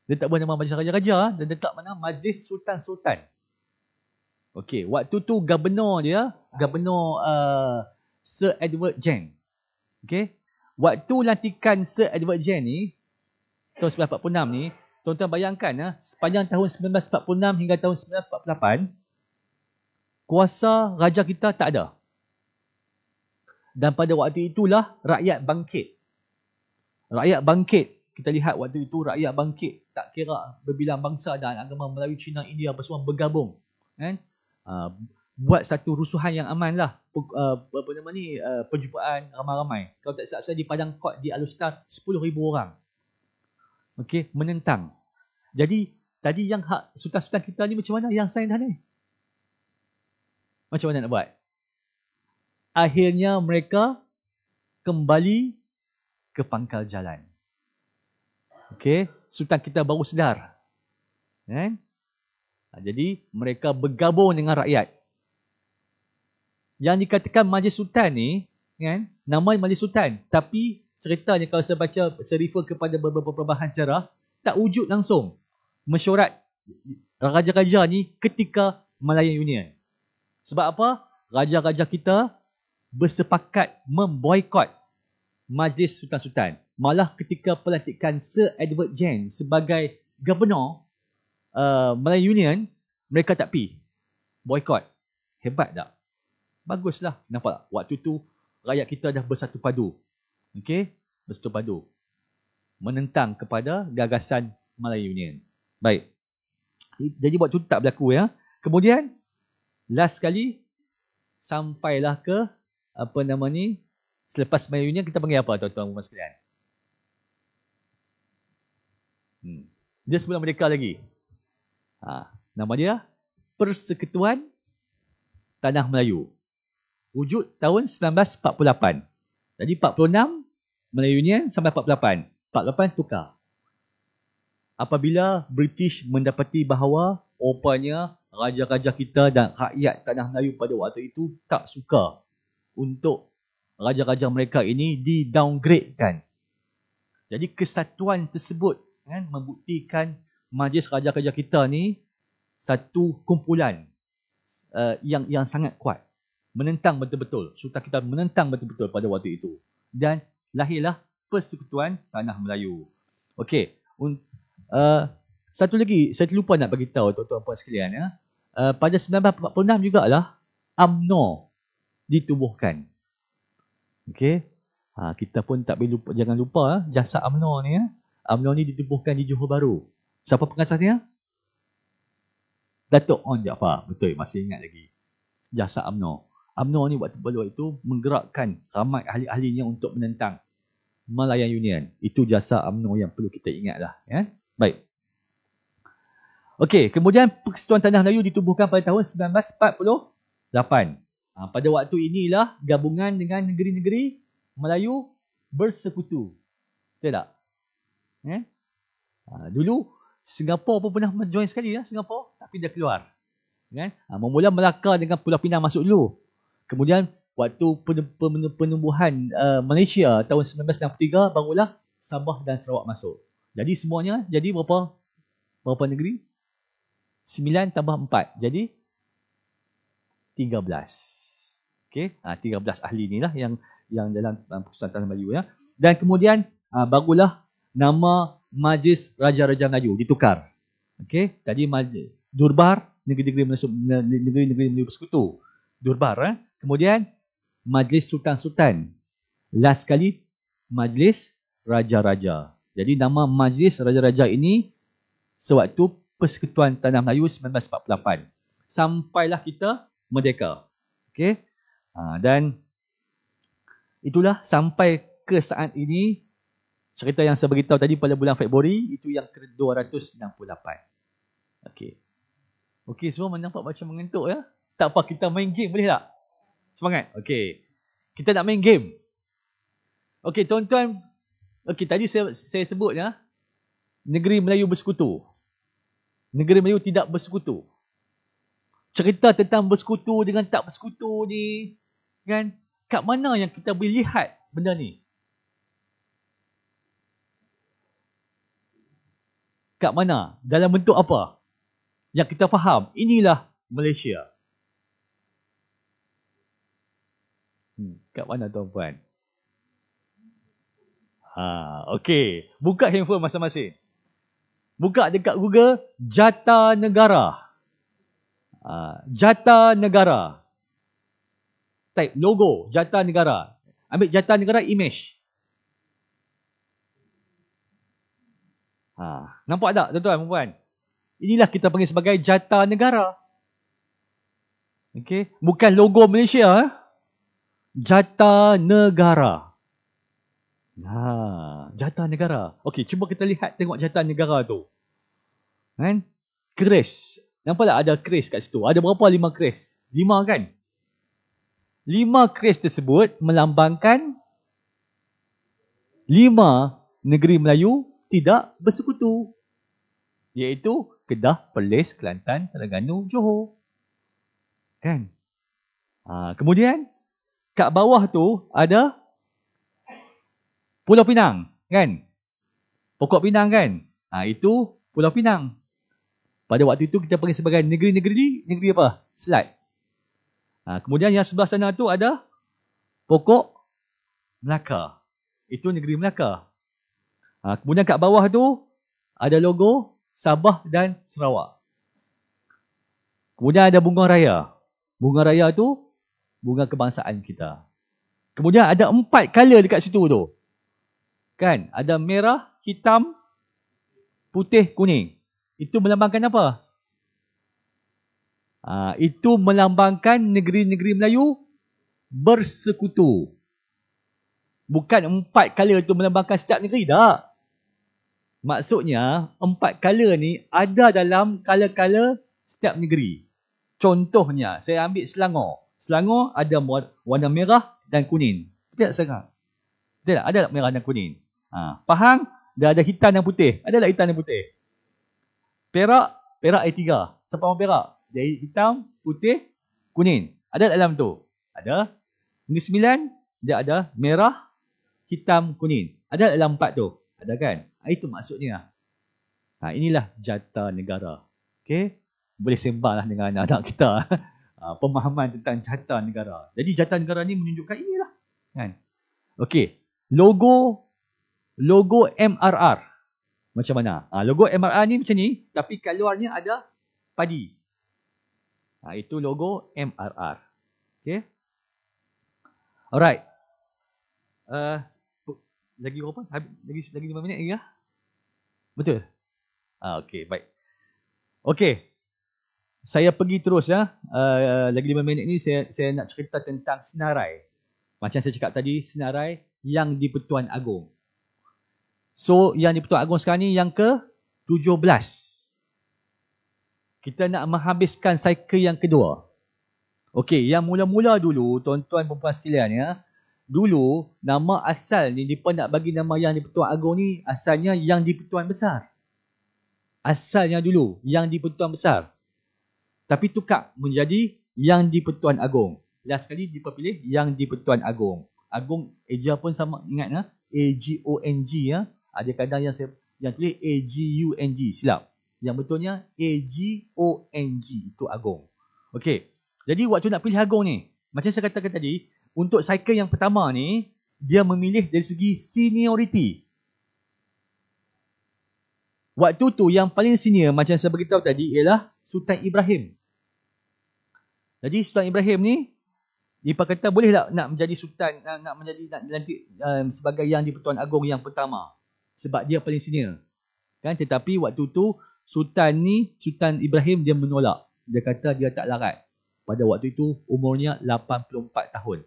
S1: Dia tak buat nama Majlis Raja-Raja, dia letak mana Majlis Sultan-Sultan. Okey, waktu tu Gubernur Sir Edward Gen. Okey. Waktu lantikan Sir Edward Gen ni tahun 1946 ni, tuan-tuan bayangkan sepanjang tahun 1946 hingga tahun 1948 kuasa raja kita tak ada. Dan pada waktu itulah rakyat bangkit. Rakyat bangkit. Kita lihat waktu itu rakyat bangkit. Tak kira berbilang bangsa dan agama Melayu, Cina, India semua bergabung. Kan? Buat satu rusuhan yang aman lah. Perjumpaan ramai-ramai. Kalau tak silap saya di Padang Kot di Alustar 10,000 orang. Okey, menentang. Jadi, tadi yang hak sultan-sultan kita ni macam mana yang sign dah ni? Macam mana nak buat? Akhirnya mereka kembali ke pangkal jalan. Okey, sultan kita baru sedar. Kan? Jadi, mereka bergabung dengan rakyat. Yang dikatakan Majlis Sultan ni, kan, nama Majlis Sultan. Tapi, ceritanya kalau saya baca, saya refer kepada beberapa bahan sejarah, tak wujud langsung mesyuarat raja-raja ni ketika Malayan Union. Sebab apa? Raja-raja kita bersepakat memboikot Majlis Sultan-Sultan. Malah ketika pelantikan Sir Edward James sebagai Governor Malayan Union, mereka tak pergi. Boikot. Hebat tak? Baguslah. Nampak tak? Waktu tu rakyat kita dah bersatu padu. Okey? Bersatu padu. Menentang kepada gagasan Malayan Union. Baik. Jadi waktu tu tak berlaku ya. Kemudian last sekali sampailah ke apa nama ni, selepas Malayan Union kita panggil apa tuan-tuan dan sekalian? Dia sebelum merdeka lagi. Nama dia Persekutuan Tanah Melayu. Wujud tahun 1948. Jadi 46 Malayan Union sampai 48. 48 tukar. Apabila British mendapati bahawa rupanya raja-raja kita dan rakyat Tanah Melayu pada waktu itu tak suka untuk raja-raja mereka ini di-downgradekan. Jadi kesatuan tersebut kan, membuktikan Majlis Raja-Raja kita ni satu kumpulan yang sangat kuat. Menentang betul-betul. Sultan kita menentang betul-betul pada waktu itu. Dan lahirlah Persekutuan Tanah Melayu. Okey. Satu lagi, saya terlupa nak bagi tahu tuan-tuan puan sekalian ya. Pada 1946 jugalah UMNO ditubuhkan. Okey. Kita pun tak boleh lupa, jangan lupa jasa UMNO ni ya. UMNO ni ditubuhkan di Johor Bahru. Siapa pengasasnya? Datuk On Jaafar. Betul, masih ingat lagi. Jasa UMNO. UMNO ni waktu itu menggerakkan ramai ahli-ahlinya untuk menentang Malayan Union. Itu jasa UMNO yang perlu kita ingatlah. Ya? Baik. Okey, kemudian Persekutuan Tanah Melayu ditubuhkan pada tahun 1948. Pada waktu inilah gabungan dengan negeri-negeri Melayu bersekutu. Betul tak? Dulu Singapura pun pernah join sekali ya, Singapura, tapi dia keluar. Kan? Memula Melaka dengan Pulau Pinang masuk dulu. Kemudian waktu penumbuhan Malaysia tahun 1963 barulah Sabah dan Sarawak masuk. Jadi semuanya jadi berapa negeri? 9 tambah 4. Jadi 13. Okey, 13 ahli inilah yang dalam Persekutuan Tanah Melayu ya. Dan kemudian barulah nama Majlis Raja-Raja Melayu ditukar. Okey, tadi Durbar, negeri-negeri Melayu Bersekutu. Durbar Kemudian Majlis Sultan-Sultan. Last sekali Majlis Raja-Raja. Jadi nama Majlis Raja-Raja ini sewaktu Persekutuan Tanah Melayu 1948. Sampailah kita merdeka. Okey. Dan itulah sampai ke saat ini cerita yang saya beritahu tadi pada bulan Februari itu yang ke-268. Okey. Okey, semua nampak macam mengantuk ya? Tak apa, kita main game boleh tak? Semangat. Okey. Kita nak main game. Okey, tuan-tuan. Okey, tadi saya sebut ya. Negeri Melayu bersekutu. Negeri Melayu tidak bersekutu. Cerita tentang bersekutu dengan tak bersekutu ni, kan? Kat mana yang kita boleh lihat benda ni? Kat mana? Dalam bentuk apa? Yang kita faham, inilah Malaysia. Kat mana tuan-puan? Okey. Buka handphone masing-masing. Buka dekat Google, Jata Negara. Jata Negara. Type logo, Jata Negara. Ambil Jata Negara image. Nampak tak tuan-tuan dan puan? Inilah kita panggil sebagai Jata Negara. Okey, bukan logo Malaysia. Jata Negara. Jata negara. Okey, cuba kita lihat tengok jata negara tu. Kan? Keris. Nampak tak ada keris kat situ? Ada berapa 5 keris? 5 kan? 5 keris tersebut melambangkan 5 negeri Melayu tidak bersekutu. Iaitu Kedah, Perlis, Kelantan, Terengganu, Johor. Kan? Kemudian, kat bawah tu ada Pulau Pinang. Kan? Pokok Pinang kan? Itu Pulau Pinang. Pada waktu itu kita panggil sebagai negeri apa? Selat. Kemudian yang sebelah sana tu ada Pokok Melaka. Itu negeri Melaka. Kemudian kat bawah tu ada logo Sabah dan Sarawak. Kemudian ada bunga raya. Bunga raya tu bunga kebangsaan kita. Kemudian ada 4 color dekat situ tu. Kan? Ada merah, hitam, putih, kuning. Itu melambangkan apa? Itu melambangkan negeri-negeri Melayu bersekutu. Bukan 4 color itu melambangkan setiap negeri, tak. Maksudnya 4 color ni ada dalam color-color setiap negeri. Contohnya, saya ambil Selangor. Selangor ada warna merah dan kuning. Betul tak Selangor? Betul tak? Ada tak merah dan kuning? Pahang, dah ada hitam dan putih. Ada tak hitam dan putih? Perak A3. Sempawang Perak. Jadi hitam, putih, kuning. Ada tak dalam tu? Ada. Negeri Sembilan, dia ada merah, hitam, kuning. Ada tak dalam 4 tu? Ada kan? Itu maksudnya. Inilah jata negara. Okay? Boleh sembahlah dengan anak-anak kita. Pemahaman tentang jata negara. Jadi jata negara ni menunjukkan inilah. Kan? Okay. Logo MRR. Macam mana? Logo MRR ni macam ni. Tapi kat luarnya ada padi. Itu logo MRR. Okay. Alright. Lagi berapa? Lagi 5 minit lagi lah. Betul? Okay, baik. Okay. Saya pergi terus ya. Lagi 5 minit ni saya nak cerita tentang senarai. Macam saya cakap tadi, senarai yang di Pertuan Agong. So, yang di Pertuan Agong sekarang ni yang ke-17. Kita nak menghabiskan cycle yang kedua. Okey, yang mula-mula dulu, tuan-tuan perempuan sekalian ya. Dulu, nama asal ni, mereka nak bagi nama yang di Pertuan Agong ni, asalnya yang di Pertuan Besar. Asalnya dulu, yang di Pertuan Besar. Tapi tukar menjadi yang di Pertuan Agong. Last sekali dipilih yang di Pertuan Agong. Agong eja pun sama, ingat ya. A-G-O-N-G ya. Ada kadang yang tulis A-G-U-N-G, silap. Yang betulnya A-G-O-N-G, itu Agong. Okey. Jadi waktu nak pilih Agong ni, macam saya katakan tadi, untuk cycle yang pertama ni, dia memilih dari segi seniority. Waktu tu yang paling senior, macam saya beritahu tadi, ialah Sultan Ibrahim. Jadi Sultan Ibrahim ni, dia kata boleh tak nak menjadi sultan, nak dilantik sebagai yang di Pertuan Agong yang pertama. Sebab dia paling senior. Kan? Tetapi waktu tu, Sultan Ibrahim dia menolak. Dia kata dia tak larat. Pada waktu itu umurnya 84 tahun.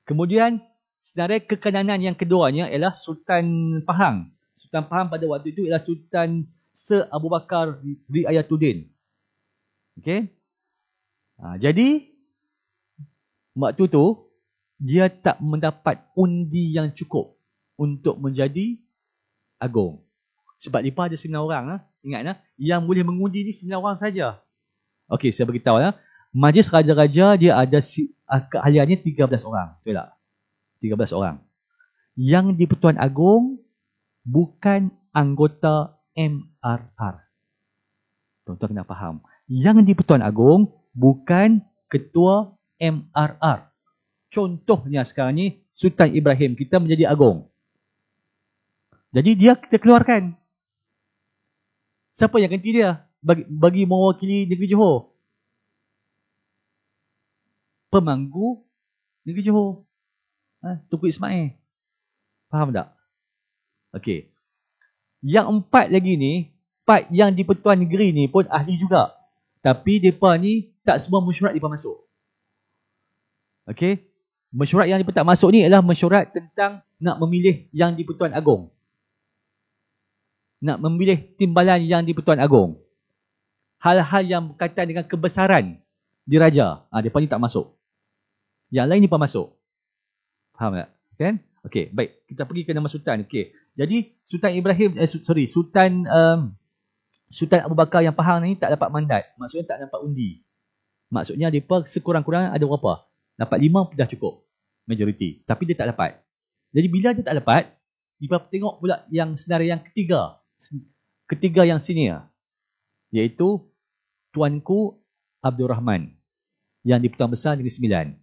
S1: Kemudian senarai kekananan yang keduanya ialah Sultan Pahang. Sultan Pahang pada waktu itu ialah Sultan Sir Abu Bakar Riayatuddin. Okey. Jadi waktu tu dia tak mendapat undi yang cukup untuk menjadi Agong. Sebab mereka ada 9 orang. Ingat, yang boleh mengundi ni 9 orang saja. Okey, saya beritahu ya. Majlis Raja-Raja dia ada keahliannya 13 orang. Betul tak? 13 orang. Yang di Pertuan Agong bukan anggota MRR. Tuan-tuan kena faham. Yang di Pertuan Agong bukan ketua MRR. Contohnya sekarang ni Sultan Ibrahim kita menjadi Agong. Jadi dia kita keluarkan. Siapa yang ganti dia bagi mewakili negeri Johor? Pemangku negeri Johor. Tunku Ismail. Faham tak? Okey. Yang 4 lagi ni, 4 yang di Pertuan Negeri ni pun ahli juga. Tapi mereka ni tak semua mesyuarat mereka masuk. Okey. Mesyuarat yang mereka tak masuk ni adalah mesyuarat tentang nak memilih Yang di-Pertuan Agong. Nak memilih timbalan Yang di-Pertuan Agong. Hal-hal yang berkaitan dengan kebesaran diraja, mereka ni tak masuk. Yang lain ni pun masuk. Faham tak? Kan? Okey, baik. Kita pergi ke nama Sultan. Okey. Jadi Sultan Ibrahim, Sultan Abu Bakar yang Pahang ni tak dapat mandat. Maksudnya tak dapat undi. Maksudnya mereka sekurang-kurangnya ada berapa? Dapat 5 dah cukup. Majoriti. Tapi dia tak dapat. Jadi bila dia tak dapat, kita tengok pula yang senarai yang ketiga. Ketiga yang senior. Iaitu Tuanku Abdul Rahman. Yang di-Pertuan Besar Negeri Sembilan.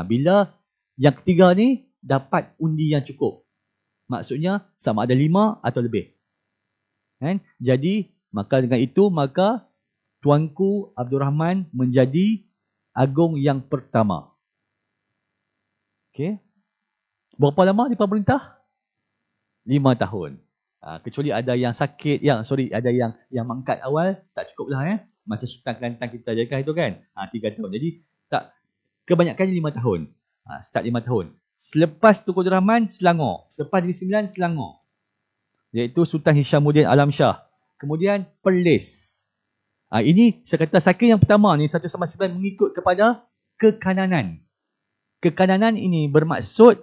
S1: Bila yang ketiga ni dapat undi yang cukup. Maksudnya sama ada 5 atau lebih. Kan? Jadi maka dengan itu maka Tuanku Abdul Rahman menjadi Agong yang pertama. Okey. Berapa lama dia pemerintah? 5 tahun. Kecuali ada yang sakit, ada yang mangkat awal, tak cukup lah Macam Sultan Kelantan kita je kan itu kan. 3 tahun. Jadi tak, kebanyakannya 5 tahun. Start 5 tahun. Selepas Tunku Abdul Rahman, Selangor. Selepas Negeri Sembilan, Selangor. Iaitu Sultan Hishamuddin Alam Shah. Kemudian Perlis. Ini saya kata Sakir yang pertama ni 199 mengikut kepada kekananan. Kekananan ini bermaksud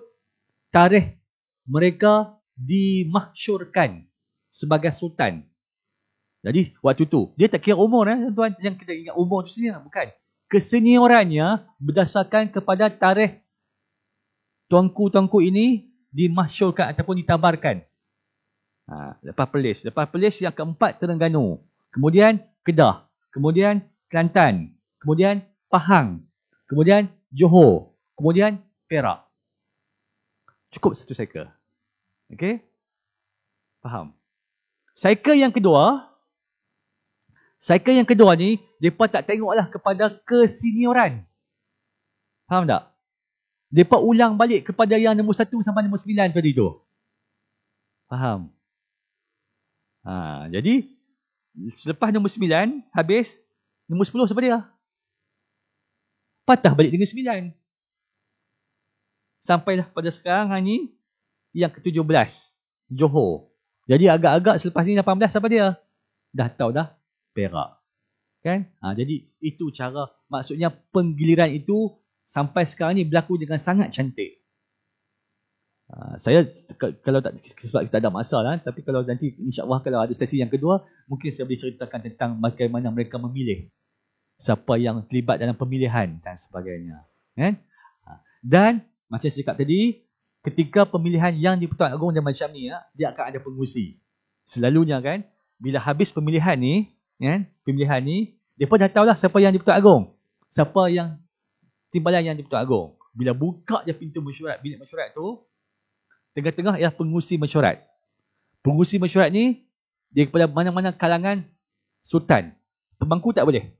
S1: tarikh mereka dimahsyurkan sebagai sultan. Jadi waktu tu dia tak kira umur tuan, yang kita ingat umur tu sendiri bukan. Keseniorannya berdasarkan kepada tarikh tuanku-tuanku ini dimahsyurkan ataupun ditabarkan. Lepas Perlis yang keempat Terengganu, kemudian Kedah, kemudian Kelantan, kemudian Pahang, kemudian Johor, kemudian Perak. Cukup satu cycle. Okey? Faham? Cycle yang kedua ni depa tak tengoklah kepada kesenioran. Faham tak? Depa ulang balik kepada yang nombor 1 sampai nombor 9 tadi tu. Faham? Jadi selepas nombor 9 habis, nombor 10 siapa dia? Patah balik dengan 9. Sampailah pada sekarang ni yang ke-17, Johor. Jadi agak-agak selepas ni 18 siapa dia? Dah tahu dah, Perak. Kan? Jadi itu cara, maksudnya penggiliran itu sampai sekarang ni berlaku dengan sangat cantik. Saya kalau tak, sebab kita ada masalah, tapi kalau nanti insya-Allah kalau ada sesi yang kedua, mungkin saya boleh ceritakan tentang bagaimana mereka memilih, siapa yang terlibat dalam pemilihan dan sebagainya. Kan? Dan macam saya cakap tadi, ketika pemilihan yang di-Pertuan Agong dan macam ni, dia akan ada pengurusi. Selalunya kan, bila habis pemilihan ni, depa dah tahulah siapa yang di-Pertuan Agong, siapa yang timbalan yang di-Pertuan Agong. Bila buka je pintu mesyuarat, bilik mesyuarat tu, tengah-tengah ialah pengurusi mesyuarat. Pengurusi mesyuarat ni, dia kepada mana-mana kalangan sultan. Pemangku tak boleh.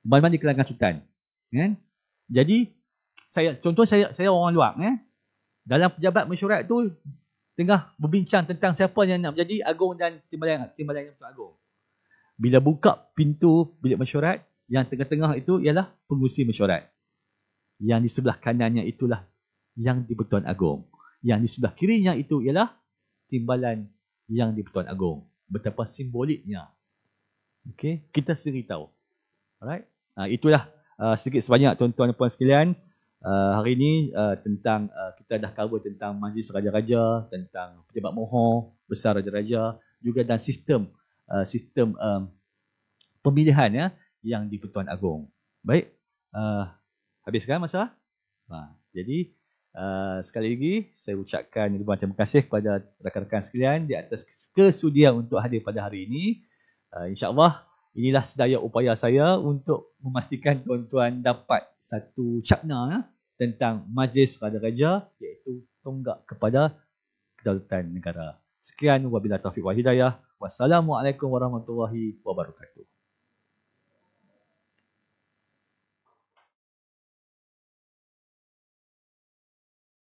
S1: Mana-mana di kalangan sultan. Kan? Jadi, saya orang luar. Dalam pejabat mesyuarat tu, tengah berbincang tentang siapa yang nak menjadi Agong dan timbalan yang Pertuan Agong. Bila buka pintu bilik mesyuarat, yang tengah-tengah itu ialah pengurusi mesyuarat. Yang di sebelah kanannya itulah yang di-Pertuan Agong. Yang di sebelah kirinya itu ialah timbalan yang di-Pertuan Agong. Betapa simboliknya. Okey, kita sendiri tahu. Alright. Itulah sedikit sebanyak tuan-tuan dan puan sekalian. Hari ini tentang kita dah cover tentang Majlis Raja-Raja, tentang pejabat mohon besar Raja-Raja, juga dan sistem pemilihan yang di-Pertuan Agong. Baik. Habiskan masa? Jadi sekali lagi saya ucapkan ribuan terima kasih kepada rakan-rakan sekalian di atas kesudian untuk hadir pada hari ini. InsyaAllah inilah sedaya upaya saya untuk memastikan tuan-tuan dapat satu cakna tentang Majlis Raja-Raja, iaitu tonggak kepada kedaulatan negara. Sekian, wabillahi taufiq wal hidayah. Wassalamualaikum warahmatullahi wabarakatuh.